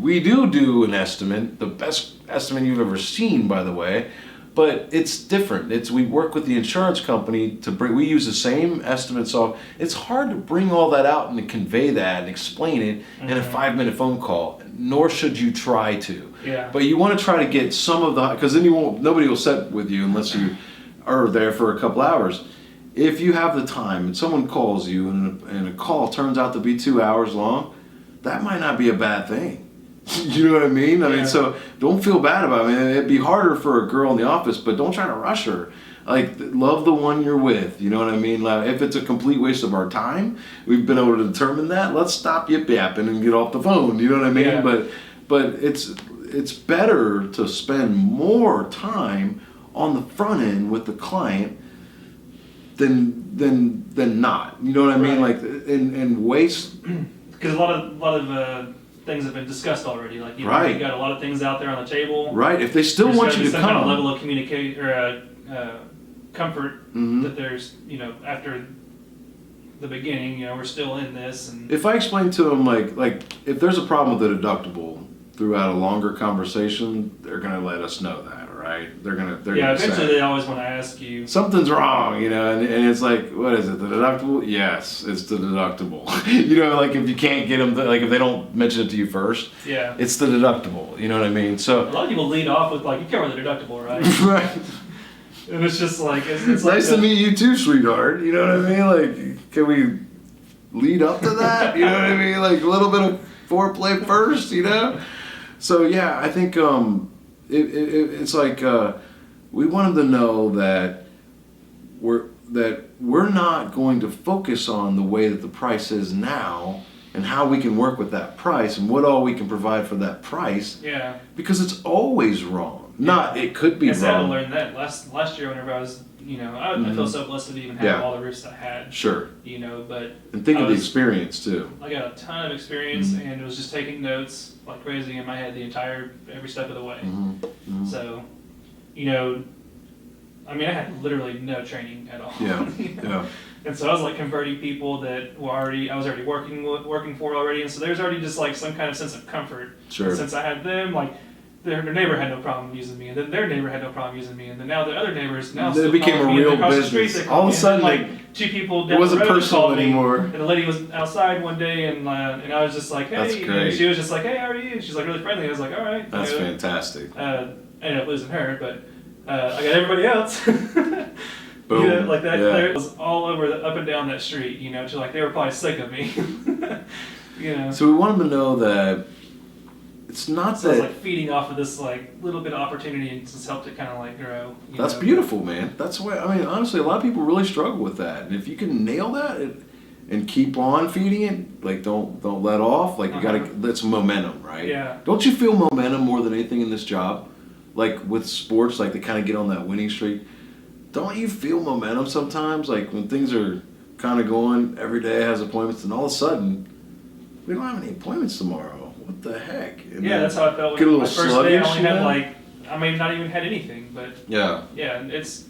an estimate, the best estimate you've ever seen, by the way, but it's different. We work with the insurance company we use the same estimate, so it's hard to bring all that out and to convey that and explain it in a 5-minute phone call, nor should you try to. Yeah. But you want to try to get some of the, because then nobody will sit with you unless you are there for a couple hours. If you have the time and someone calls you and a call turns out to be 2 hours long, that might not be a bad thing. You know what I mean? I mean, so don't feel bad about it. I mean, it'd be harder for a girl in the office, but don't try to rush her. Like, love the one you're with. You know what I mean? Like, if it's a complete waste of our time, we've been able to determine that. Let's stop yip-yapping and get off the phone. You know what I mean? Yeah. But it's better to spend more time on the front end with the client than not. You know what I mean? Right. Like, and waste. Because a lot of things have been discussed already. Like, you've got a lot of things out there on the table. Right. If they still want you to some come, kind of level of communicate or comfort that there's, you know, after the beginning, you know, we're still in this. And if I explain to them like if there's a problem with the deductible throughout a longer conversation, they're gonna let us know that. Right? They're gonna eventually say, they always want to ask you something's wrong, you know, and it's like, what is it, the deductible? Yes, it's the deductible. You know, like if you can't get them, like if they don't mention it to you first, it's the deductible. You know what I mean? So a lot of people lead off with like, you cover the deductible, right? Right. And it's just like it's nice to meet you too, sweetheart. You know what I mean? Like, can we lead up to that? You know what I mean? Like a little bit of foreplay first, you know? So yeah, I think it's like we want them to know that we're not going to focus on the way that the price is now and how we can work with that price and what all we can provide for that price. Yeah. Because it's always wrong. It could be wrong. I learned that last year whenever I was, you know, I feel so blessed to even have all the roofs I had. Sure. You know, but and think of the experience too. I got a ton of experience and it was just taking notes like crazy in my head every step of the way. So, you know, I mean, I had literally no training at all. Yeah. You know? Yeah. And so I was like converting people that I was already working for already, and so there's already just like some kind of sense of comfort. Sure. And since I had them, like their neighbor had no problem using me, and then their neighbor had no problem using me, and then now the other neighbors it became a real business. All of a sudden, like 2 people down it wasn't the road personal called me, anymore. and the lady was outside one day, and I was just like, hey, That's great. and she was just like, hey, how are you? She's like really friendly. I was like, all right. That's fantastic. I ended up losing her, but I got everybody else. Boom. You know, like that. Yeah. It was all over up and down that street. You know, like they were probably sick of me. You know. So we want them to know that it's not so that. It's like feeding off of this like little bit of opportunity and just helped it kind of like grow. That's beautiful, man. That's the way. I mean, honestly, a lot of people really struggle with that, and if you can nail that and keep on feeding it, like don't let off. Like you gotta. That's momentum, right? Yeah. Don't you feel momentum more than anything in this job? Like with sports, like they kind of get on that winning streak. Don't you feel momentum sometimes? Like when things are kind of going. Every day has appointments, and all of a sudden, we don't have any appointments tomorrow. What the heck? And Yeah, that's how I felt get a when little my first day. I sluggish, only had you know? like, I may not even had anything, but Yeah. yeah, it's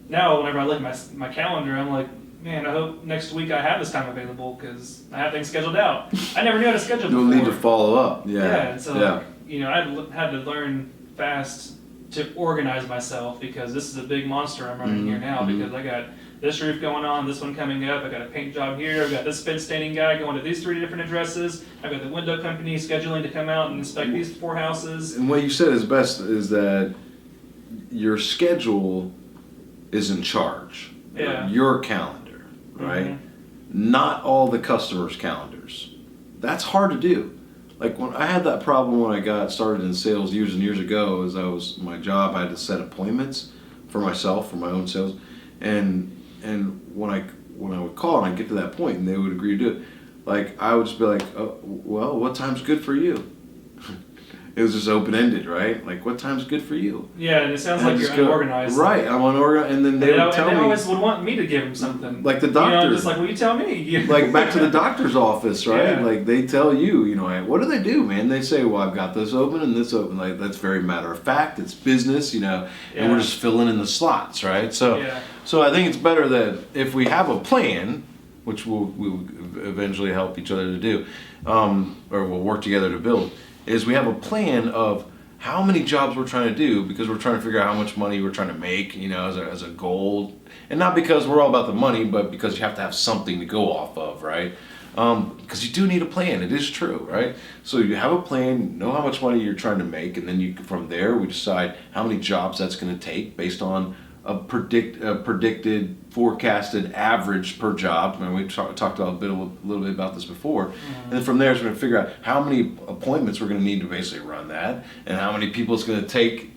now whenever I look at my calendar, I'm like, man, I hope next week I have this time available because I have things scheduled out. I never knew how to schedule You'll before. need to follow up. Yeah. Yeah, and so yeah. you know, had to learn fast to organize myself because this is a big monster I'm running here now because I got this roof going on, this one coming up, I got a paint job here, I got this spin staining guy going to these 3 different addresses, I got the window company scheduling to come out and inspect these 4 houses. And what you said is best is that your schedule is in charge. Yeah. Your calendar, right? Not all the customers' calendars. That's hard to do. Like when I had that problem when I got started in sales years and years ago, as my job, I had to set appointments for myself, for my own sales, and when I would call and I'd get to that point and they would agree to do it, like I would just be like, oh, well, what time's good for you? It was just open-ended, right? Like, what time's good for you? Yeah, and it sounds And like you're unorganized. Right, I'm unorganized, and then they would tell and they me, always would want me to give them something. like the You know, doctor, just like, well, you tell me. like back to the doctor's office, right? Yeah. Like they tell you, you know, what do they do, man? They say, well, I've got this open and this open. Like that's very matter of fact. It's business, you know, and we're Yeah. just filling in the slots, right? So, Yeah. so I think it's better that if we have a plan, which we'll eventually help each other to do, or we'll work together to build, is we have a plan of how many jobs we're trying to do because we're trying to figure out how much money we're trying to make, you know, as a goal. And not because we're all about the money, but because you have to have something to go off of, right? Because you do need a plan. It is true, right? So you have a plan, know how much money you're trying to make, and then from there we decide how many jobs that's going to take based on a predicted, forecasted average per job. And we talked a little bit about this before. And then from there, we're going to figure out how many appointments we're going to need to basically run that, and how many people it's going to take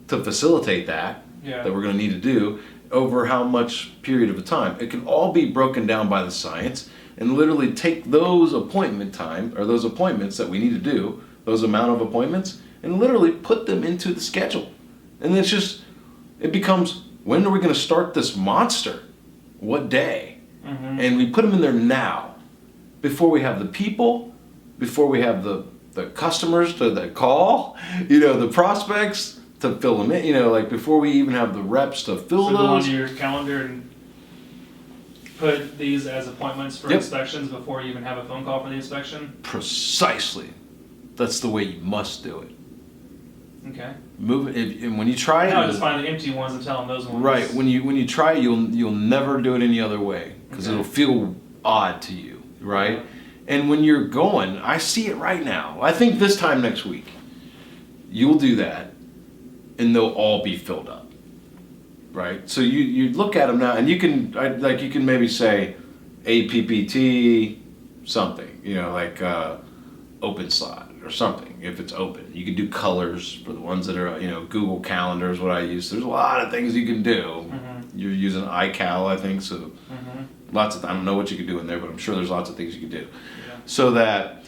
to facilitate that Yeah. that we're going to need to do over how much period of a time. It can all be broken down by the science, and literally take those appointment time or those appointments that we need to do, those amount of appointments, and literally put them into the schedule. And it becomes, when are we going to start this monster? What day? And we put them in there now, before we have the people, before we have the customers to call, you know, the prospects to fill them in, you know, like before we even have the reps to fill So go those. onto your calendar and put these as appointments for Yep. inspections before you even have a phone call for the inspection? Precisely. That's the way you must do it. Okay. Move it, and when you try Now I it, just find the empty ones and tell them those ones. right? When you try, you'll never do it any other way because Okay. it'll feel odd to you, right? And when you're going, I see it right now. I think this time next week, you'll do that, and they'll all be filled up, right? So you look at them now, and you can maybe say APPT something, you know, like open slot or something if it's open. You can do colors for the ones that are, you know, Google Calendar is what I use. There's a lot of things you can do. You're using iCal, I think, so lots of, I don't know what you can do in there, but I'm sure there's lots of things you can do. Yeah. So that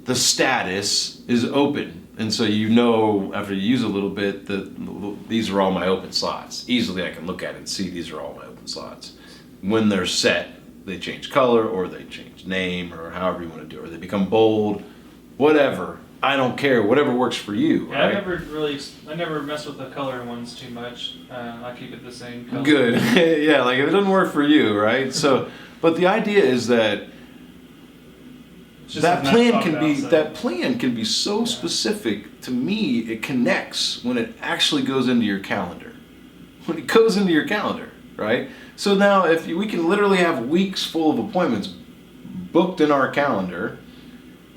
the status is open. And so you know, after you use a little bit, that these are all my open slots. Easily I can look at it and see these are all my open slots. When they're set, they change color or they change name or however you want to do it. Or they become bold, whatever. I don't care, whatever works for you, Yeah, right? I never mess with the color ones too much. I keep it the same color. Good. Yeah, like if it doesn't work for you, right? So, but the idea is that It's just that something I've plan thought can about, be so- that plan can be so specific. To me, it connects when it actually goes into your calendar. When it goes into your calendar, right? So now, we can literally have weeks full of appointments booked in our calendar,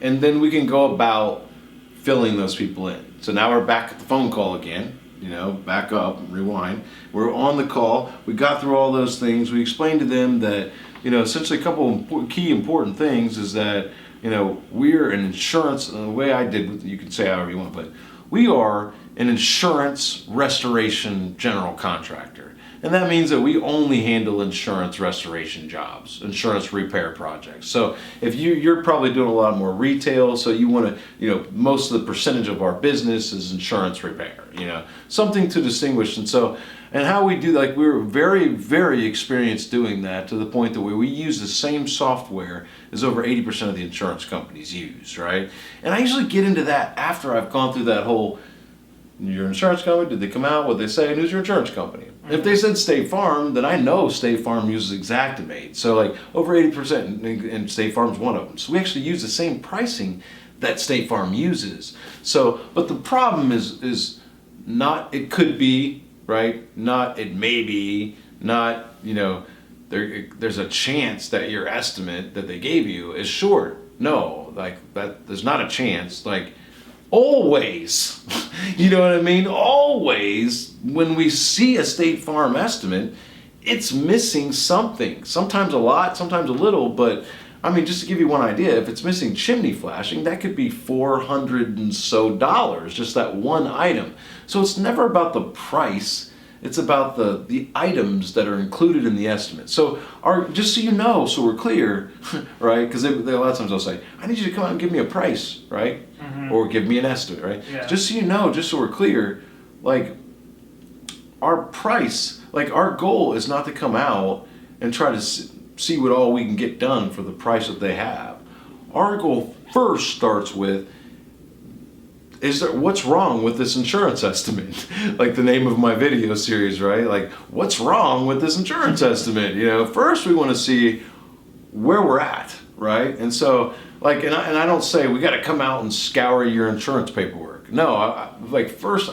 and then we can go about filling those people in. So now we're back at the phone call again. You know, back up, rewind. We're on the call. We got through all those things. We explained to them that, you know, essentially a couple of key important things is that, you know, we're an insurance, the way I did with, you can say however you want, but we are an insurance restoration general contractor. And that means that we only handle insurance restoration jobs, insurance repair projects. So if you're probably doing a lot more retail, so you want to, most of the percentage of our business is insurance repair, something to distinguish. And how we do, like, we're very, very experienced doing that, to the point that we use the same software as over 80% of the insurance companies use, right? And I usually get into that after I've gone through that whole, your insurance company, did they come out, what they say, and who's your insurance company? Mm-hmm. If they said State Farm, then I know State Farm uses Xactimate. So like over 80%, and State Farm's one of them. So we actually use the same pricing that State Farm uses. So, but the problem is not, it could be, right? Not, it may be, not, there's a chance that your estimate that they gave you is short. No, like that, there's not a chance. Like, always, you know what I mean? Always, when we see a State Farm estimate, it's missing something. Sometimes a lot, sometimes a little, but I mean, just to give you one idea, if it's missing chimney flashing, that could be $400 and so, just that one item. So it's never about the price. It's about the items that are included in the estimate. So just so you know, so we're clear, right? Because a lot of times they'll say, I need you to come out and give me a price, right? Mm-hmm. Or give me an estimate, right? Yeah. Just so you know, just so we're clear, like our price, like our goal is not to come out and try to see what all we can get done for the price that they have. Our goal first starts with, what's wrong with this insurance estimate? Like the name of my video series, right? Like, what's wrong with this insurance estimate? First we want to see where we're at, right? And so, like, and I don't say we got to come out and scour your insurance paperwork. No, first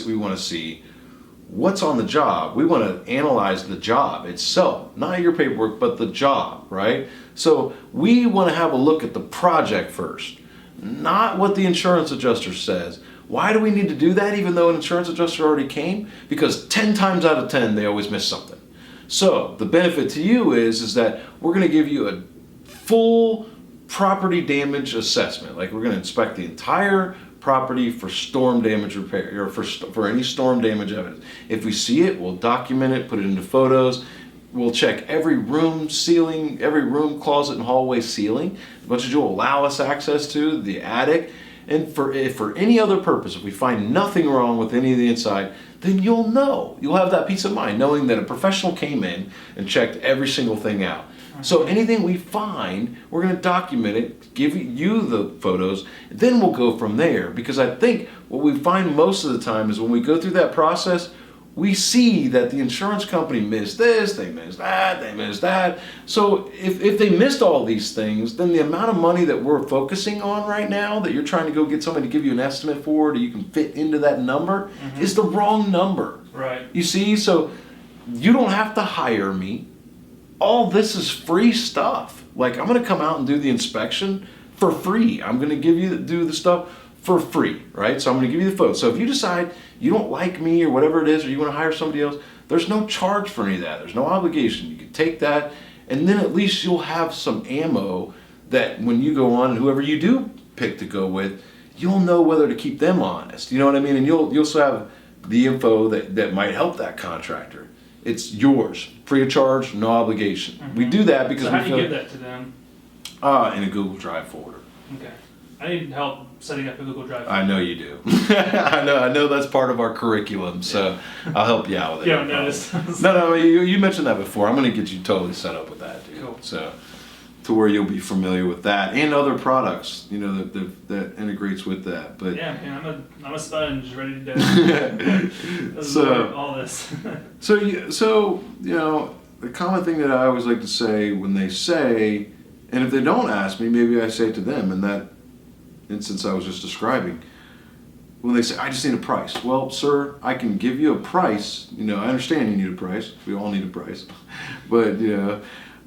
we want to see what's on the job. We want to analyze the job itself, not your paperwork, but the job, right? So we want to have a look at the project first. Not what the insurance adjuster says. Why do we need to do that even though an insurance adjuster already came? Because 10 times out of 10, they always miss something. So the benefit to you is that we're going to give you a full property damage assessment. Like, we're going to inspect the entire property for storm damage repair, or for any storm damage evidence. If we see it, we'll document it, put it into photos. We'll check every room ceiling, every room, closet, and hallway ceiling, as much as you'll allow us access to, the attic. And for any other purpose, if we find nothing wrong with any of the inside, then you'll know. You'll have that peace of mind, knowing that a professional came in and checked every single thing out. So anything we find, we're going to document it, give you the photos, then we'll go from there. Because I think what we find most of the time is when we go through that process, we see that the insurance company missed this, they missed that, they missed that. So if they missed all these things, then the amount of money that we're focusing on right now, that you're trying to go get somebody to give you an estimate for, that you can fit into that number, is the wrong number. Right. You see, so you don't have to hire me. All this is free stuff. Like, I'm going to come out and do the inspection for free. I'm going to do the stuff for free, right? So I'm going to give you the photos. So if you decide you don't like me or whatever it is, or you want to hire somebody else, there's no charge for any of that. There's no obligation. You can take that, and then at least you'll have some ammo that when you go on, and whoever you do pick to go with, you'll know whether to keep them honest. You know what I mean? And you'll also have the info that might help that contractor. It's yours, free of charge, no obligation. Mm-hmm. We do that because so how do you give that to them? In a Google Drive folder. Okay. I need help setting up a Google Drive folder. I know you do. I know that's part of our curriculum, so I'll help you out with it. You don't notice. No, you mentioned that before. I'm going to get you totally set up with that, dude. Cool. So, to where you'll be familiar with that and other products, that integrates with that. But yeah, man, I'm a sponge ready to do. So all this. so the common thing that I always like to say when they say, and if they don't ask me, maybe I say to them in that instance I was just describing, when they say, I just need a price. Well, sir, I can give you a price. I understand you need a price. We all need a price. But,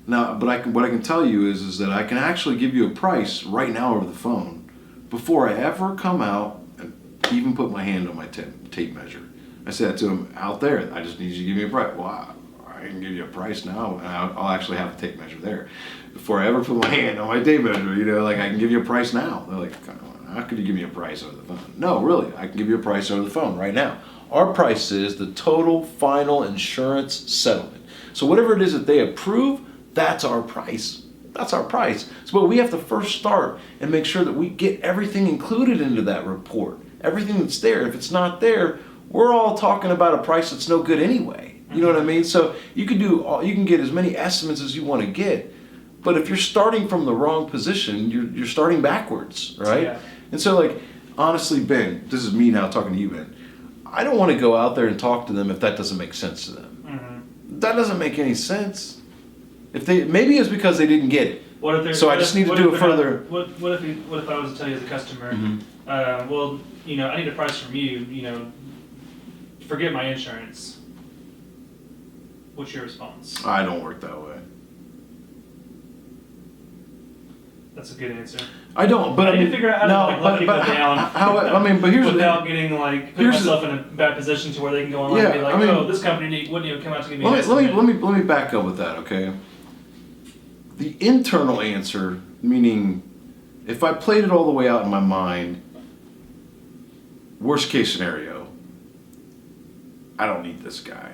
what I can tell you is that I can actually give you a price right now over the phone before I ever come out and even put my hand on my tape measure. I said to him out there, I just need you to give me a price. Well, I can give you a price now, and I'll actually have a tape measure there. Before I ever put my hand on my tape measure, I can give you a price now. They're like, all how could you give me a price over the phone? No, really, I can give you a price over the phone right now. Our price is the total final insurance settlement. So whatever it is that they approve, that's our price. That's our price. So but we have to first start and make sure that we get everything included into that report. Everything that's there. If it's not there, we're all talking about a price that's no good anyway. You know what I mean? So you can get as many estimates as you want to get, but if you're starting from the wrong position, you're starting backwards, right? Yeah. And so, like, honestly, Ben, this is me now talking to you, Ben. I don't want to go out there and talk to them if that doesn't make sense to them. Mm-hmm. That doesn't make any sense. Maybe it's because they didn't get it. What if So I just need to do it further. What if I was to tell you as a customer, well, I need a price from you, forget my insurance. What's your response? I don't work that way. That's a good answer. I don't, but I need to figure out how to let people down. But here's without getting putting myself in a bad position to where they can go online and be like, oh, this company wouldn't even come out to give me an estimate. Let me back up with that, okay? The internal answer, meaning if I played it all the way out in my mind, worst case scenario, I don't need this guy.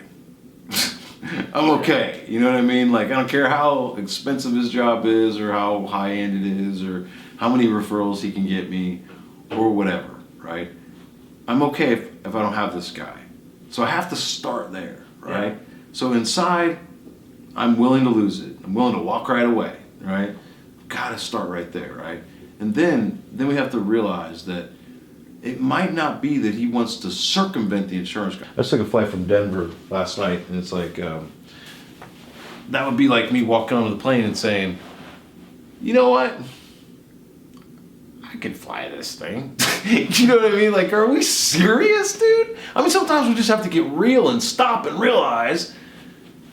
I'm okay. You know what I mean? Like, I don't care how expensive his job is or how high end it is or how many referrals he can get me or whatever, right? I'm okay if I don't have this guy. So I have to start there, right? Yeah. So inside, I'm willing to lose it. I'm willing to walk right away, right? Gotta start right there, right? And then we have to realize that it might not be that he wants to circumvent the insurance company. I just took a flight from Denver last night, and it's like, that would be like me walking onto the plane and saying, you know what? I can fly this thing. You know what I mean? Like, are we serious, dude? I mean, sometimes we just have to get real and stop and realize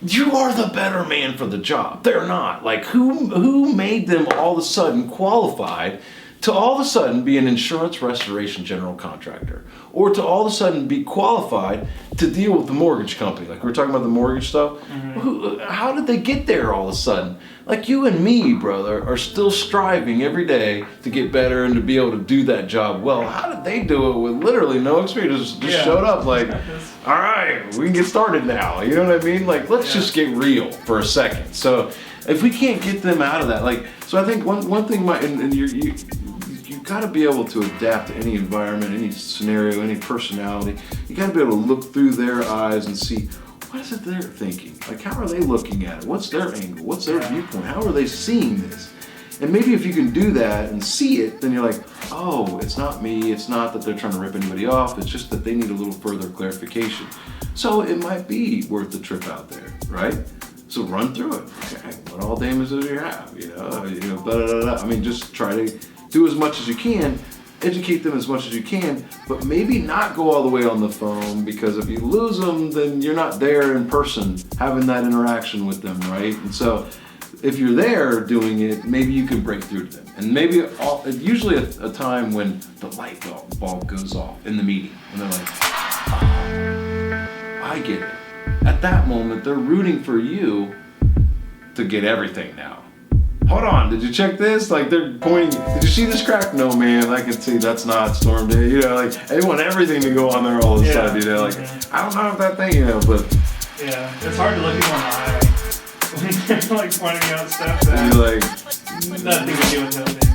you are the better man for the job. They're not. Like, who made them all of a sudden qualified to all of a sudden be an insurance restoration general contractor, or to all of a sudden be qualified to deal with the mortgage company? Like, we were talking about the mortgage stuff. Mm-hmm. How did they get there all of a sudden? Like, you and me, brother, are still striving every day to get better and to be able to do that job well. How did they do it with literally no experience? Just showed up like, all right, we can get started now. You know what I mean? Like, let's just get real for a second. So if we can't get them out of that, like, so I think one thing you got to be able to adapt to any environment, any scenario, any personality. You got to be able to look through their eyes and see, what is it they're thinking? Like, how are they looking at it? What's their angle? What's their viewpoint? How are they seeing this? And maybe if you can do that and see it, then you're like, oh, it's not me. It's not that they're trying to rip anybody off. It's just that they need a little further clarification. So it might be worth the trip out there, right? So run through it. Okay, what all damages do you have? Blah, blah, blah. I mean, just try to do as much as you can, educate them as much as you can, but maybe not go all the way on the phone, because if you lose them, then you're not there in person having that interaction with them, right? And so if you're there doing it, maybe you can break through to them. And maybe usually a time when the light bulb goes off in the meeting, and they're like, oh, I get it. At that moment, they're rooting for you to get everything now. Hold on, did you check this? Like, they're pointing, did you see this crack? No, man, I can see that's not storm day. Like, they want everything to go on there all the time, Like, I don't know if that thing, but. Yeah, it's hard to look people in the eye when they're, like, pointing out stuff that you're like, nothing to do with nothing.